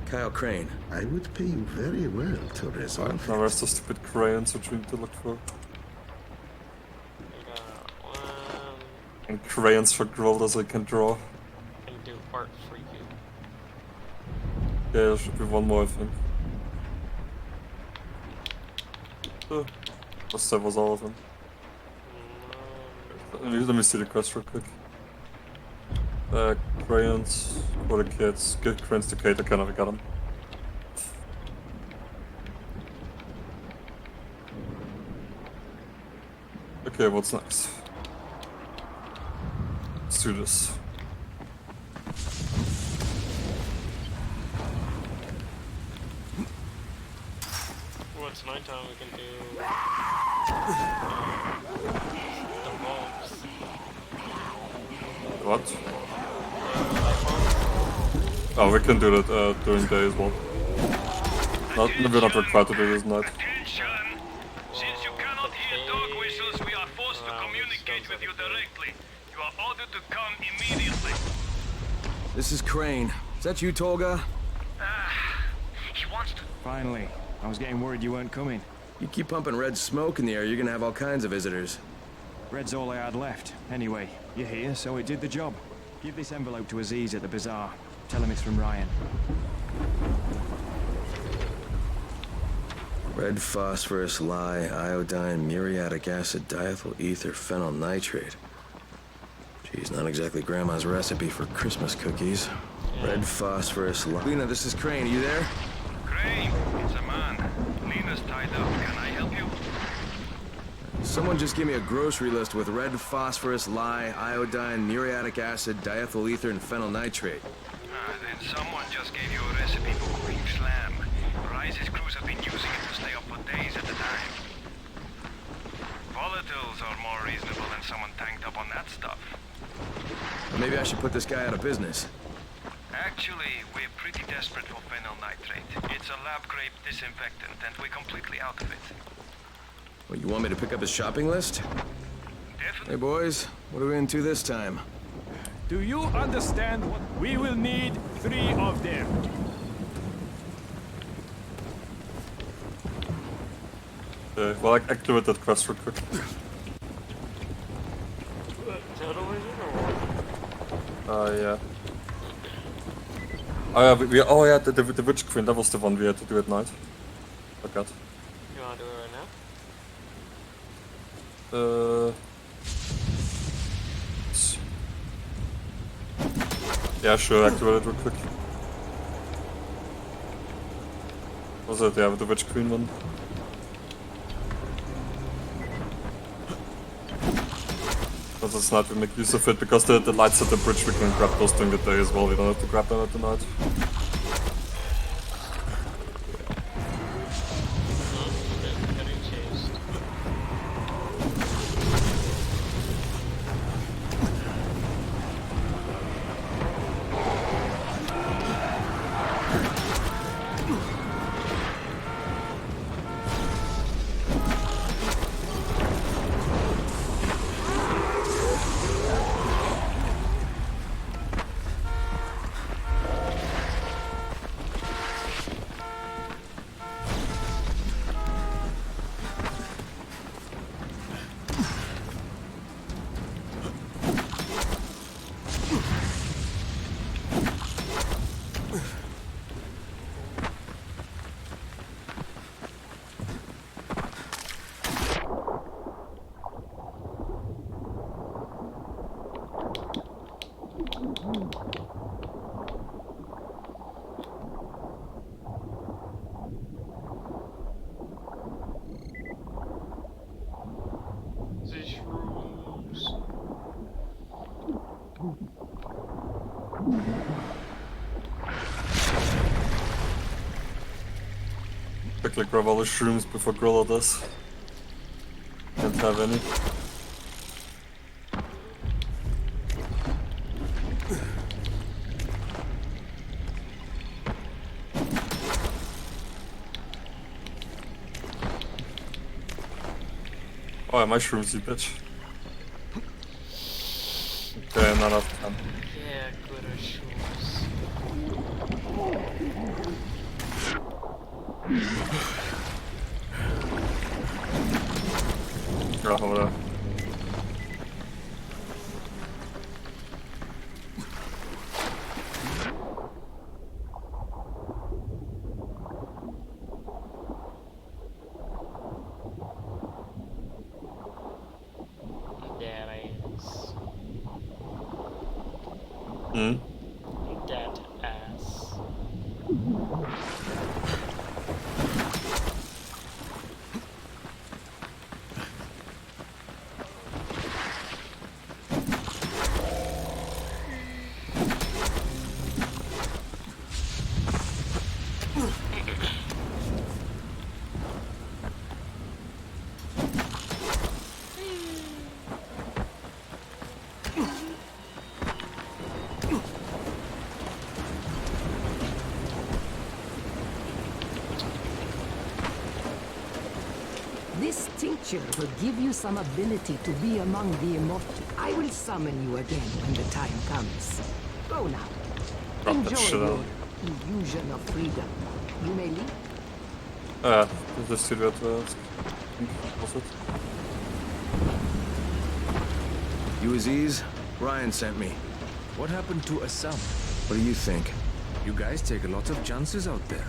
Kyle Crane. I would pay you very well to resolve. Alright, now where's the stupid crayons which we need to look for? And crayons for Grolda so I can draw. Can do art for you. Yeah, there should be one more, I think. That was all of them. Let me see the quest real quick. Crayons for the kids. Get crayons to Kate, I never got them. Okay, what's next? Let's do this. Well, it's nighttime, we can do the bulbs. What? Oh, we can do that during day as well. We're not required to do this at night. Since you cannot hear dog whistles, we are forced to communicate with you directly. You are ordered to come immediately. This is Crane. Is that you, Tolga? He wants to... Finally. I was getting worried you weren't coming. You keep pumping red smoke in the air, you're gonna have all kinds of visitors. Red's all I had left. Anyway, you're here, so it did the job. Give this envelope to Aziz at the bazaar. Tell him it's from Ryan. Red phosphorus, lye, iodine, muriatic acid, diethyl ether, phenyl nitrate. Geez, not exactly Grandma's recipe for Christmas cookies. Red phosphorus, lye. Lena, this is Crane. Are you there? Crane, it's a man. Lena's tied up. Can I help you? Someone just gave me a grocery list with red phosphorus, lye, iodine, muriatic acid, diethyl ether, and phenyl nitrate. Then someone just gave you a recipe for cooking slam. Rise's crews have been using it to stay up for days at a time. Volatiles are more reasonable than someone tanked up on that stuff. Or maybe I should put this guy out of business. Actually, we're pretty desperate for phenyl nitrate. It's a lab-grade disinfectant, and we're completely out of it. Well, you want me to pick up his shopping list? Definitely. Hey, boys. What are we into this time? Do you understand what we will need? 3 of them. Okay, well, I activate that quest real quick. Yeah. Oh yeah, oh yeah, the Witch Queen, that was the one we had to do at night. Forgot. You wanna do it right now? Yeah, sure, activate it real quick. Was it? Yeah, with the Witch Queen one. Because it's night we make use of it, because the lights at the bridge we can grab those during the day as well, we don't have to grab them at the night. quickly grab all the shrooms before Grilla does. Can't have any. Oh, yeah, my shrooms, you bitch. Okay, not enough time. Yeah, good shoes. Ja, oder? There is. Hmm? That ass. This tincture will give you some ability to be among the immortal. I will summon you again when the time comes. Go now. Drop that Enjoy shit your out. illusion of freedom. You may leave. Das ist die Werte. Was ist? You Aziz? Ryan sent me. What happened to Assam? What do you think? You guys take a lot of chances out there.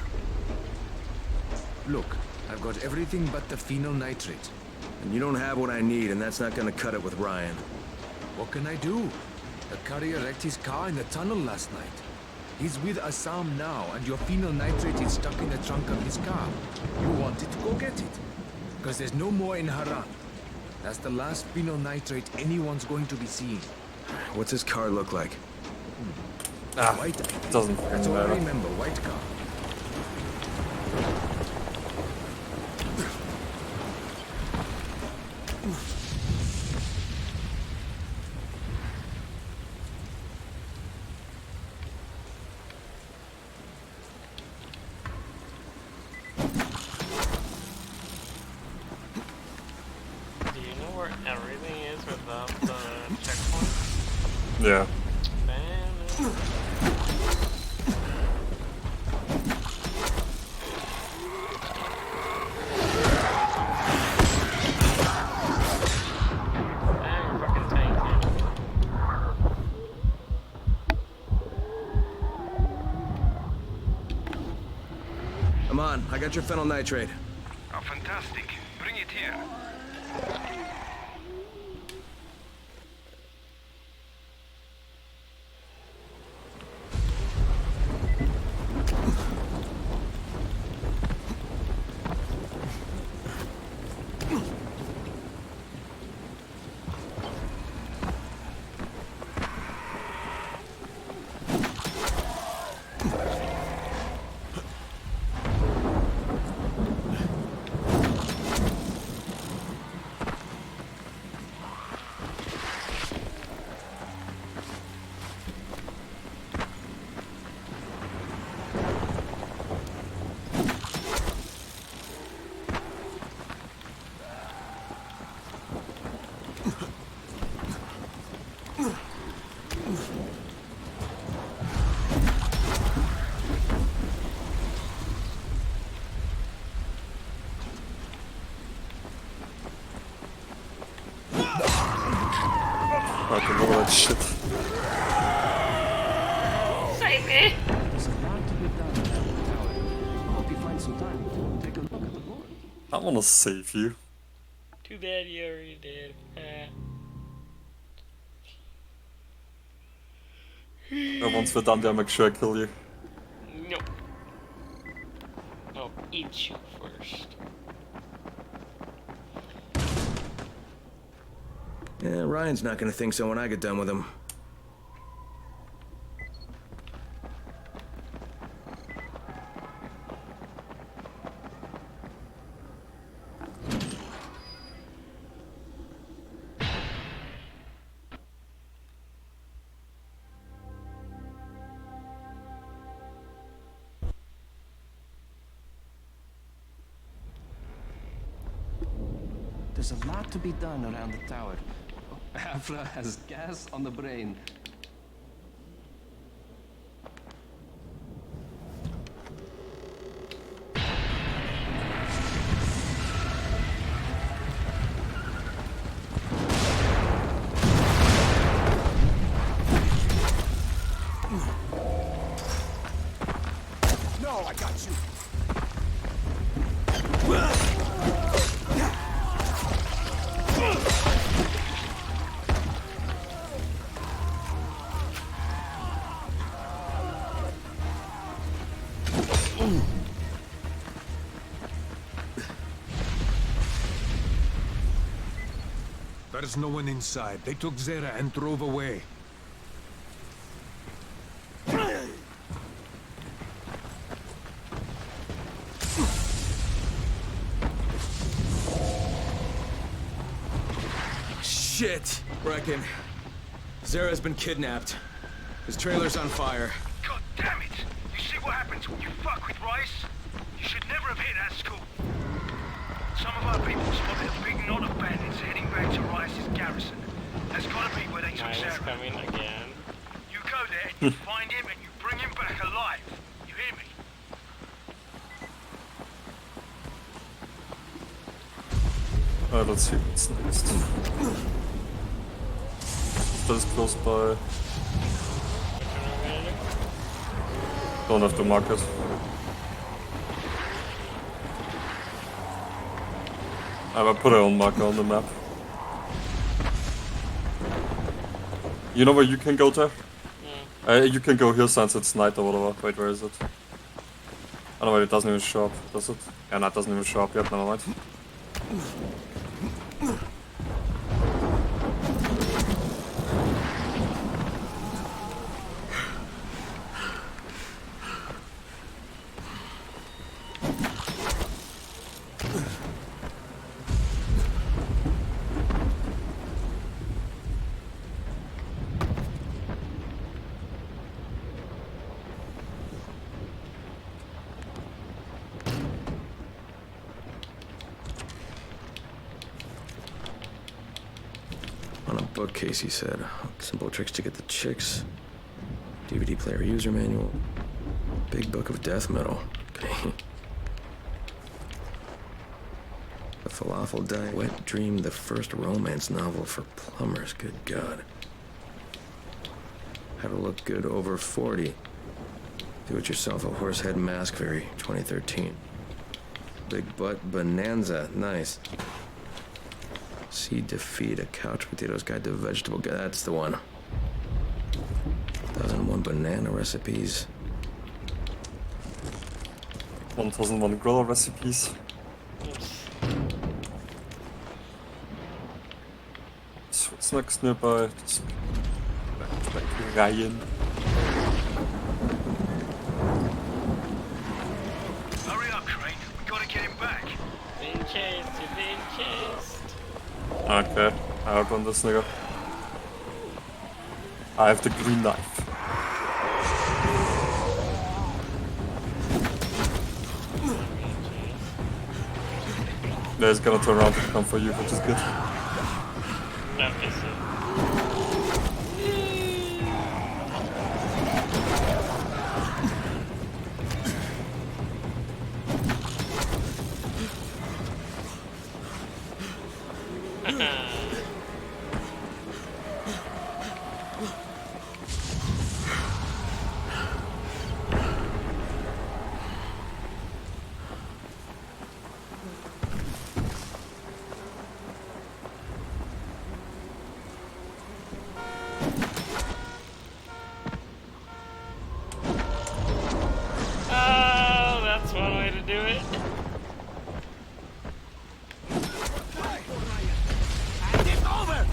Look, I've got everything but the phenyl nitrate. And you don't have what I need, and that's not gonna cut it with Ryan. What can I do? The courier wrecked his car in the tunnel last night. He's with Assam now, and your phenyl nitrate is stuck in the trunk of his car. You wanted to go get it. Because there's no more in Haran. That's the last phenyl nitrate anyone's going to be seeing. What's his car look like? White. Doesn't That's all I matter. remember, white car. Do you know where everything is without the checkpoint? Yeah. Come on, I got your phenyl nitrate. Oh, fantastic. Bring it here. Fucking look at that shit. Save me! There's a lot to be done in that tower. I hope you find some time to take a look at the board. I wanna save you. Too bad you already did. Once we're done, I'll make sure I kill you. No. I'll eat you first. Yeah, Ryan's not gonna think so when I get done with him. There's a lot to be done around the tower. Afra has gas on the brain. No, I got you. There's no one inside. They took Zera and drove away. Shit, Brecken. Zera's been kidnapped. His trailer's on fire. God damn it! You see what happens when you fuck with Rice? You should never have hit that school. Some of our people spotted a big knot of bandits heading back to Rice's garrison. That's gotta be where they took Zera. Coming again. You go there and you find him and you bring him back alive. You hear me? Let's see what's next. That is close by. Don't have to mark it. I will put a own marker on the map. You know where you can go to? You can go here since it's night or whatever. Wait, where is it? Oh no, wait, it doesn't even show up, does it? Yeah, no, it doesn't even show up yet, never mind. On a bookcase, he said. Simple tricks to get the chicks. DVD player user manual. Big book of death metal. Okay. The Falafel Diet. Wet Dream, the first romance novel for plumbers. Good God. How to look good over 40. Do it yourself, a horsehead mask fairy, 2013. Big butt bonanza. Nice. See Defeat, a couch potatoes guide to vegetable. That's the one. 1001 banana recipes. 1001 griller recipes. So what's next nearby? Just back to Ryan. Hurry up, Crane. We gotta get him back. Being chased, you're being chased. Okay, I outrun this nigga. I have the green knife. Yeah, he's gonna turn around and come for you, which is good. Oh, that's one way to do it. And it's over!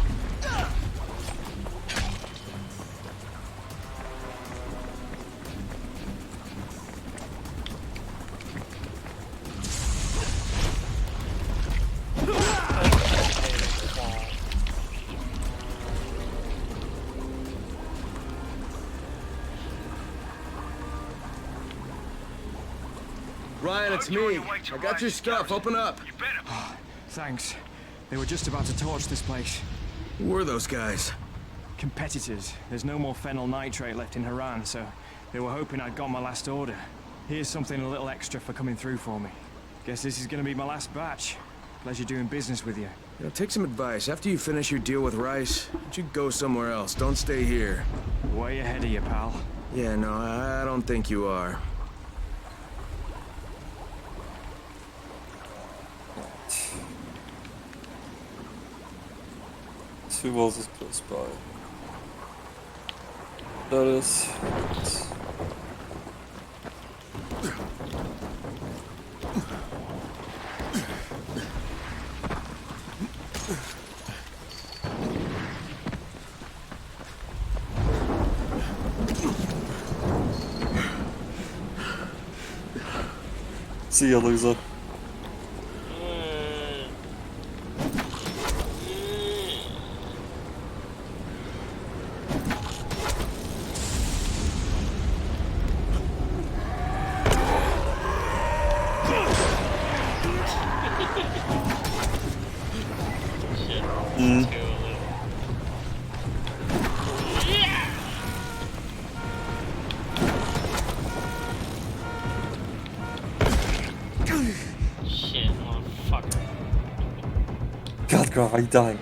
Ryan, it's me. I got your stuff. Open up. Thanks. They were just about to torch this place. Who were those guys? Competitors. There's no more phenyl nitrate left in Haran, so they were hoping I'd got my last order. Here's something a little extra for coming through for me. Guess this is gonna be my last batch. Pleasure doing business with you. You know, take some advice. After you finish your deal with Rice, you should go somewhere else. Don't stay here. Way ahead of you, pal. Yeah, no, I don't think you are. Two walls is close by. That is. See ya, loser. God, why are you dying?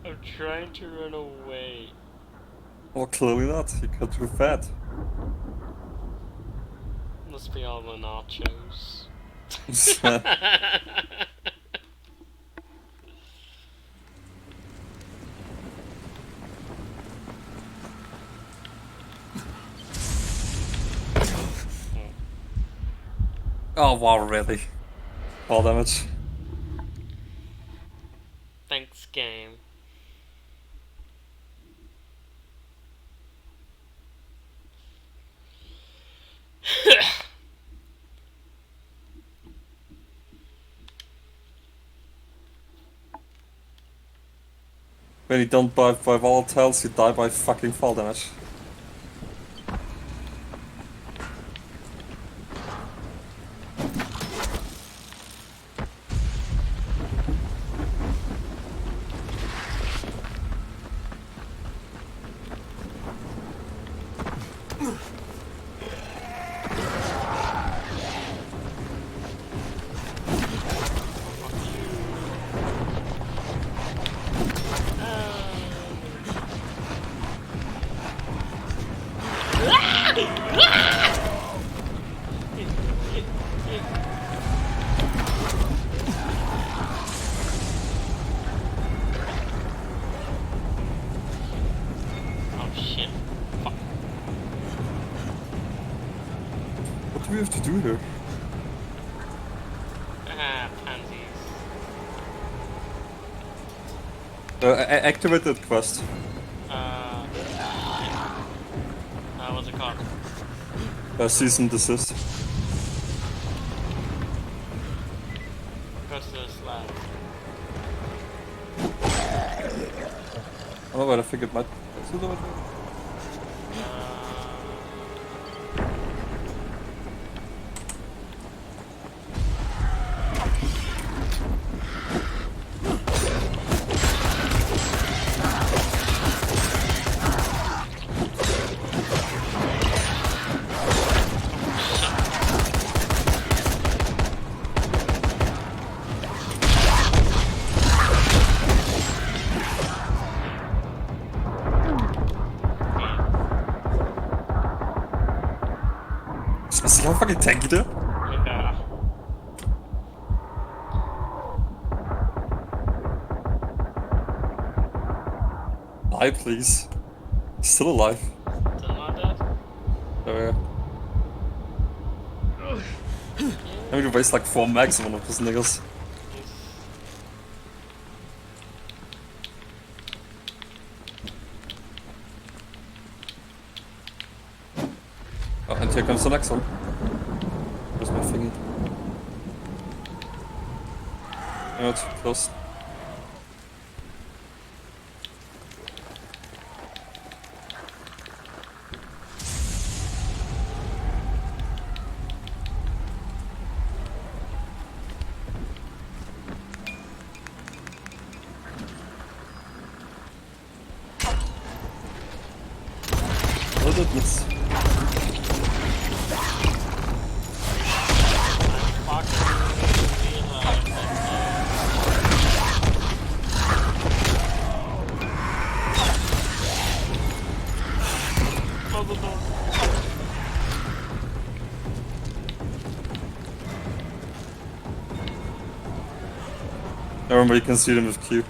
I'm trying to run away. Well, clearly not. You got too fat. Must be all the nachos. Oh wow, really? All damage. Thanks, game. When you don't die by volatiles, you die by fucking fall damage. What do we have to do here? Pansies. Activate that quest. What's it called? Cease and desist. Go to the slab. Oh, but I think it might. See how fucking tanky there? Yeah. Die, please. Still alive. Still not dead? Oh yeah. I need to waste like 4 mags on one of those niggas. Oh, and here comes the next one. Where's my thingy? No, it's close. What did this? I remember you can see them with Q.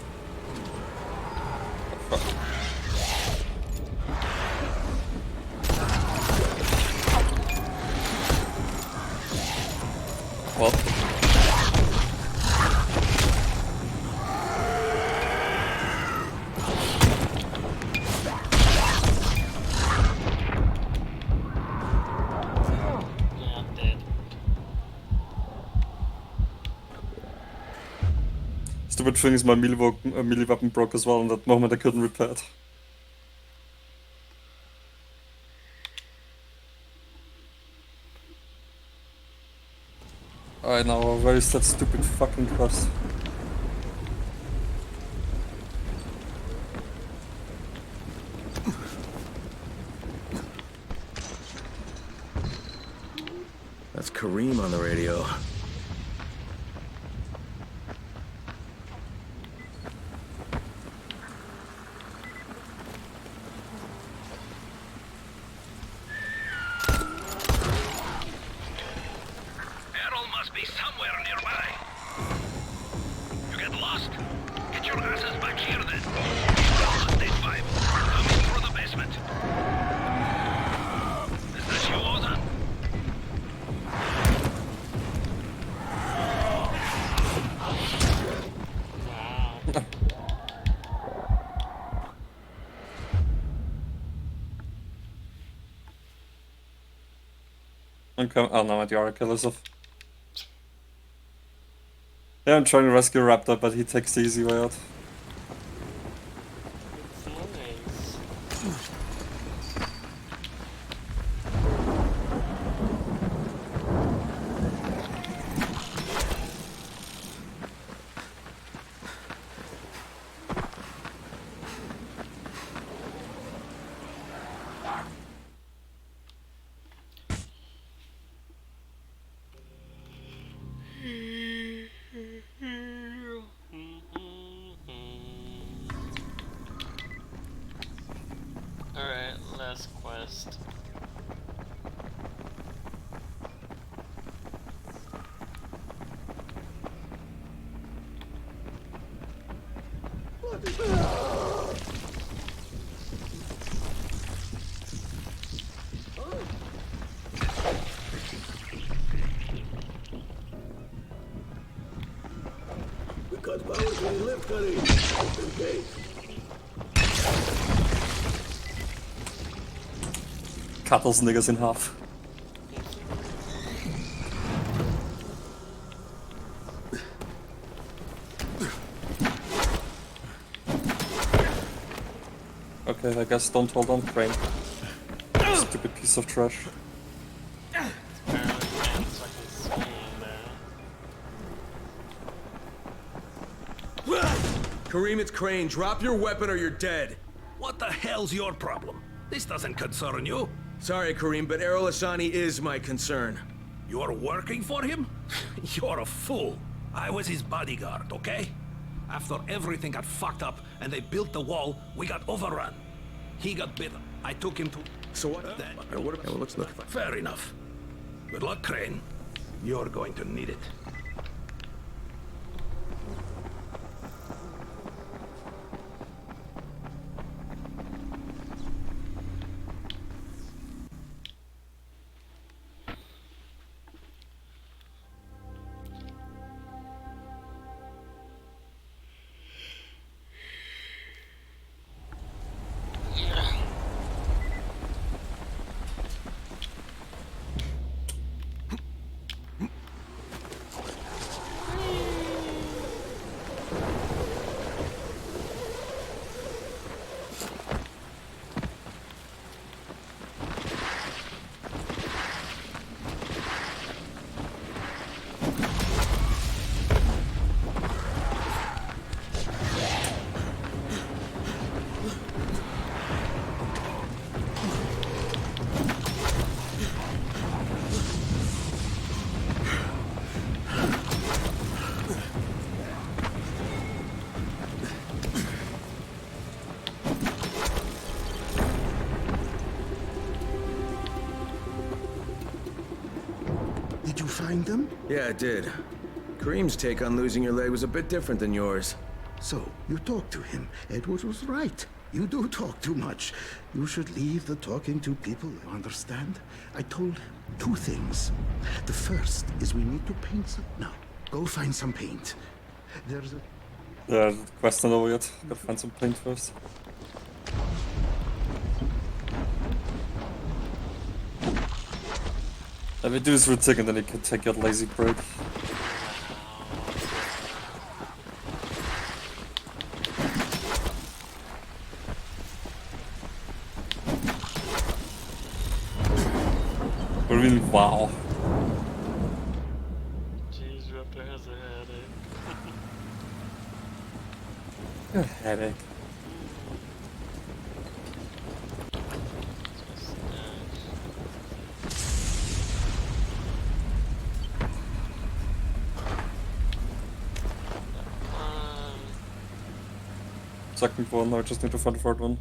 What? Stupid thing is my melee weapon broke as well, and that moment I couldn't repair it. Alright, now where is that stupid fucking quest? That's Kareem on the radio. Errol must be somewhere nearby. You get lost? Get your asses back here then. Errol, stage 5. Coming through the basement. Is that you, Ozan? Okay, oh no, the Oracle is off. Yeah, I'm trying to rescue Raptor, but he takes the easy way out. Alright, last quest. We cut power to the left, Kareem. Okay. Cut those niggas in half. Okay, I guess don't hold on, Crane. Stupid piece of trash. Kareem, it's Crane. Drop your weapon or you're dead. What the hell's your problem? This doesn't concern you. Sorry, Kareem, but Errol Hassani is my concern. You're working for him? You're a fool. I was his bodyguard, okay? After everything got fucked up and they built the wall, we got overrun. He got bitten. I took him to... So what then? What about... Let's look. Fair enough. Good luck, Crane. You're going to need it. find them? Yeah, it did. Kareem's take on losing your leg was a bit different than yours. So, you talked to him. Edward was right. You do talk too much. You should leave the talking to people, you understand? I told him 2 things. The first is we need to paint some... No, go find some paint. There's a... Yeah, the quest not over yet. Gotta find some paint first. If we do this route second, then you can take your lazy break. But really, wow. Jeez, Raptor has a headache. A headache. Second one, I just need to find the third one.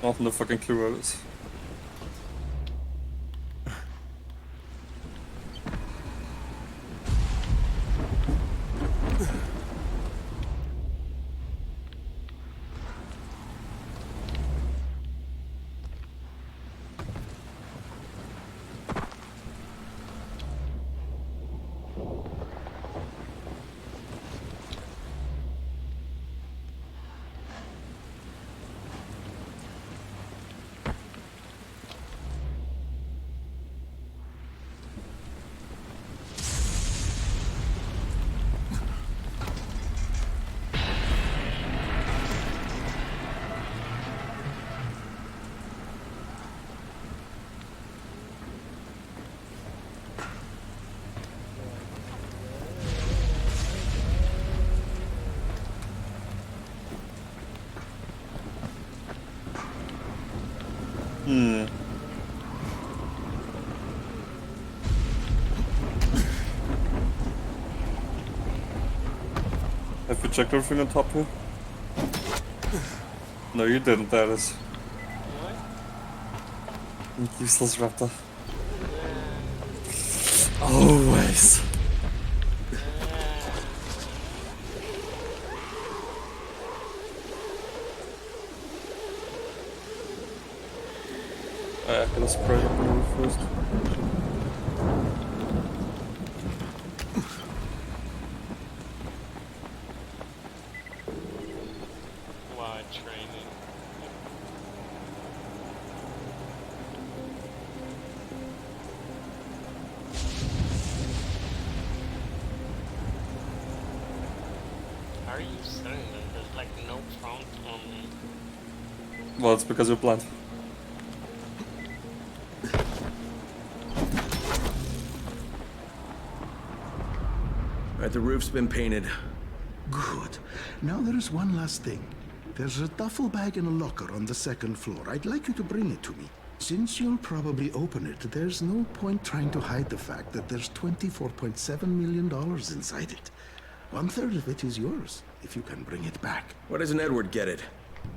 Not no fucking clue where it is. Have you checked everything on top here? No, you didn't, that is. What? Useless raptor. Always. I gotta spray up on the roof first. like no prompt on me. Well, it's because you're blind. Alright, the roof's been painted. Good. Now there is one last thing. There's a duffel bag in a locker on the second floor. I'd like you to bring it to me. Since you'll probably open it, there's no point trying to hide the fact that there's $24.7 million inside it. 1/3 of it is yours, if you can bring it back. Why doesn't Edward get it?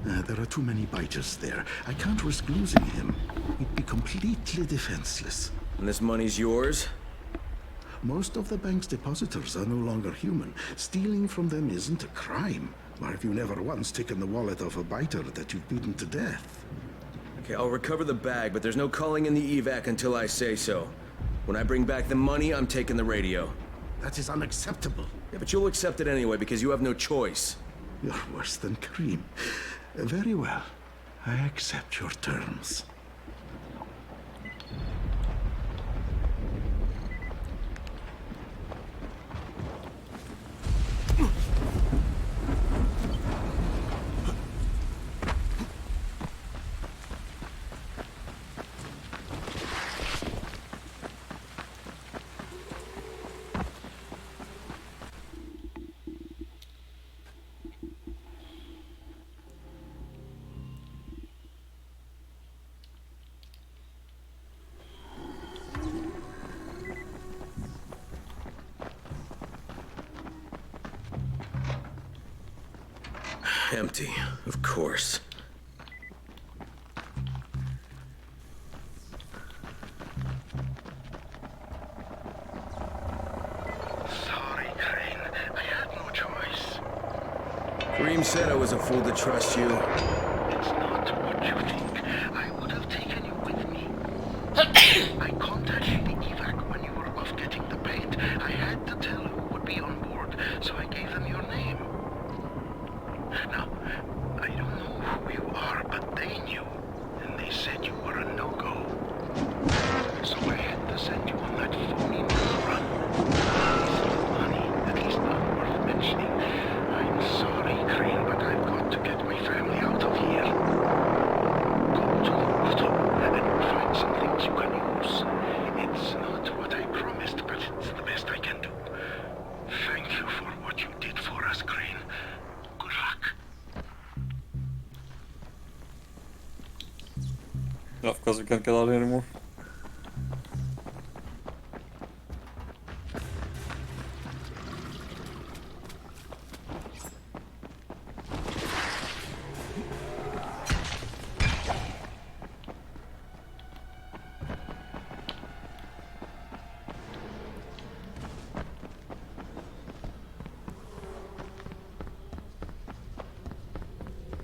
There are too many biters there. I can't risk losing him. He'd be completely defenseless. And this money's yours? Most of the bank's depositors are no longer human. Stealing from them isn't a crime. Or have you never once taken the wallet of a biter that you've beaten to death? Okay, I'll recover the bag, but there's no calling in the evac until I say so. When I bring back the money, I'm taking the radio. That is unacceptable. Yeah, but you'll accept it anyway because you have no choice. You're worse than Kareem. Very well. I accept your terms. Empty, of course. Sorry, Crane. I had no choice. Kareem said I was a fool to trust you. It's not what you think. I would have taken you with me. I contacted the evac when you were off getting the paint. I had to tell who would be on board, so I gave them your name. Now, I don't know who you are, but they knew, and they said you were a no-go. So I had to send you on that phony mill run. It's no money, at least not worth mentioning. I'm sorry, Crane, but I've got to get my family out of here. Go to the rooftop and find some things you can use. It's not what I promised, but it's the best I can do. Thank you for what you did for us, Crane. Good luck. Yeah, of course we can't get out here anymore.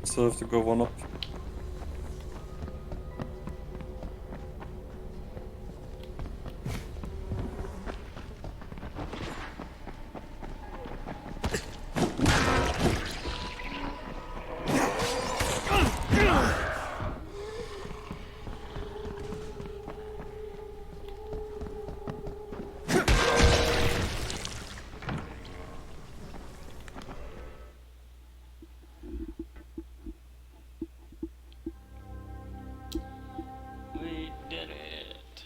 So I have to go one up. We did it.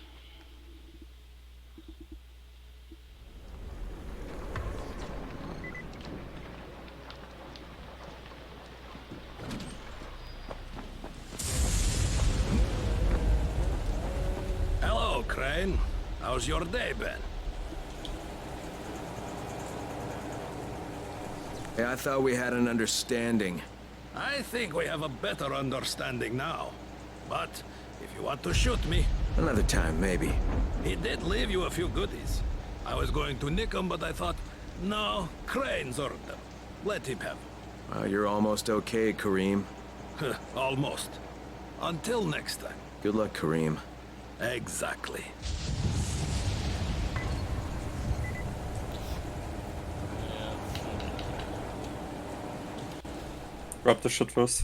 Hello, Crane. How's your day been? Hey, I thought we had an understanding. I think we have a better understanding now. But if you want to shoot me... Another time, maybe. He did leave you a few goodies. I was going to nick them, but I thought, no, Crane's earned them. Let him have them. Well, you're almost okay, Kareem. Almost. Until next time. Good luck, Kareem. Exactly. Grab the shit first.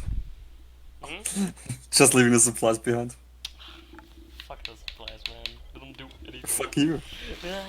Just leaving the supplies behind. Fuck the supplies, man. They don't do anything. Fuck you. Yeah.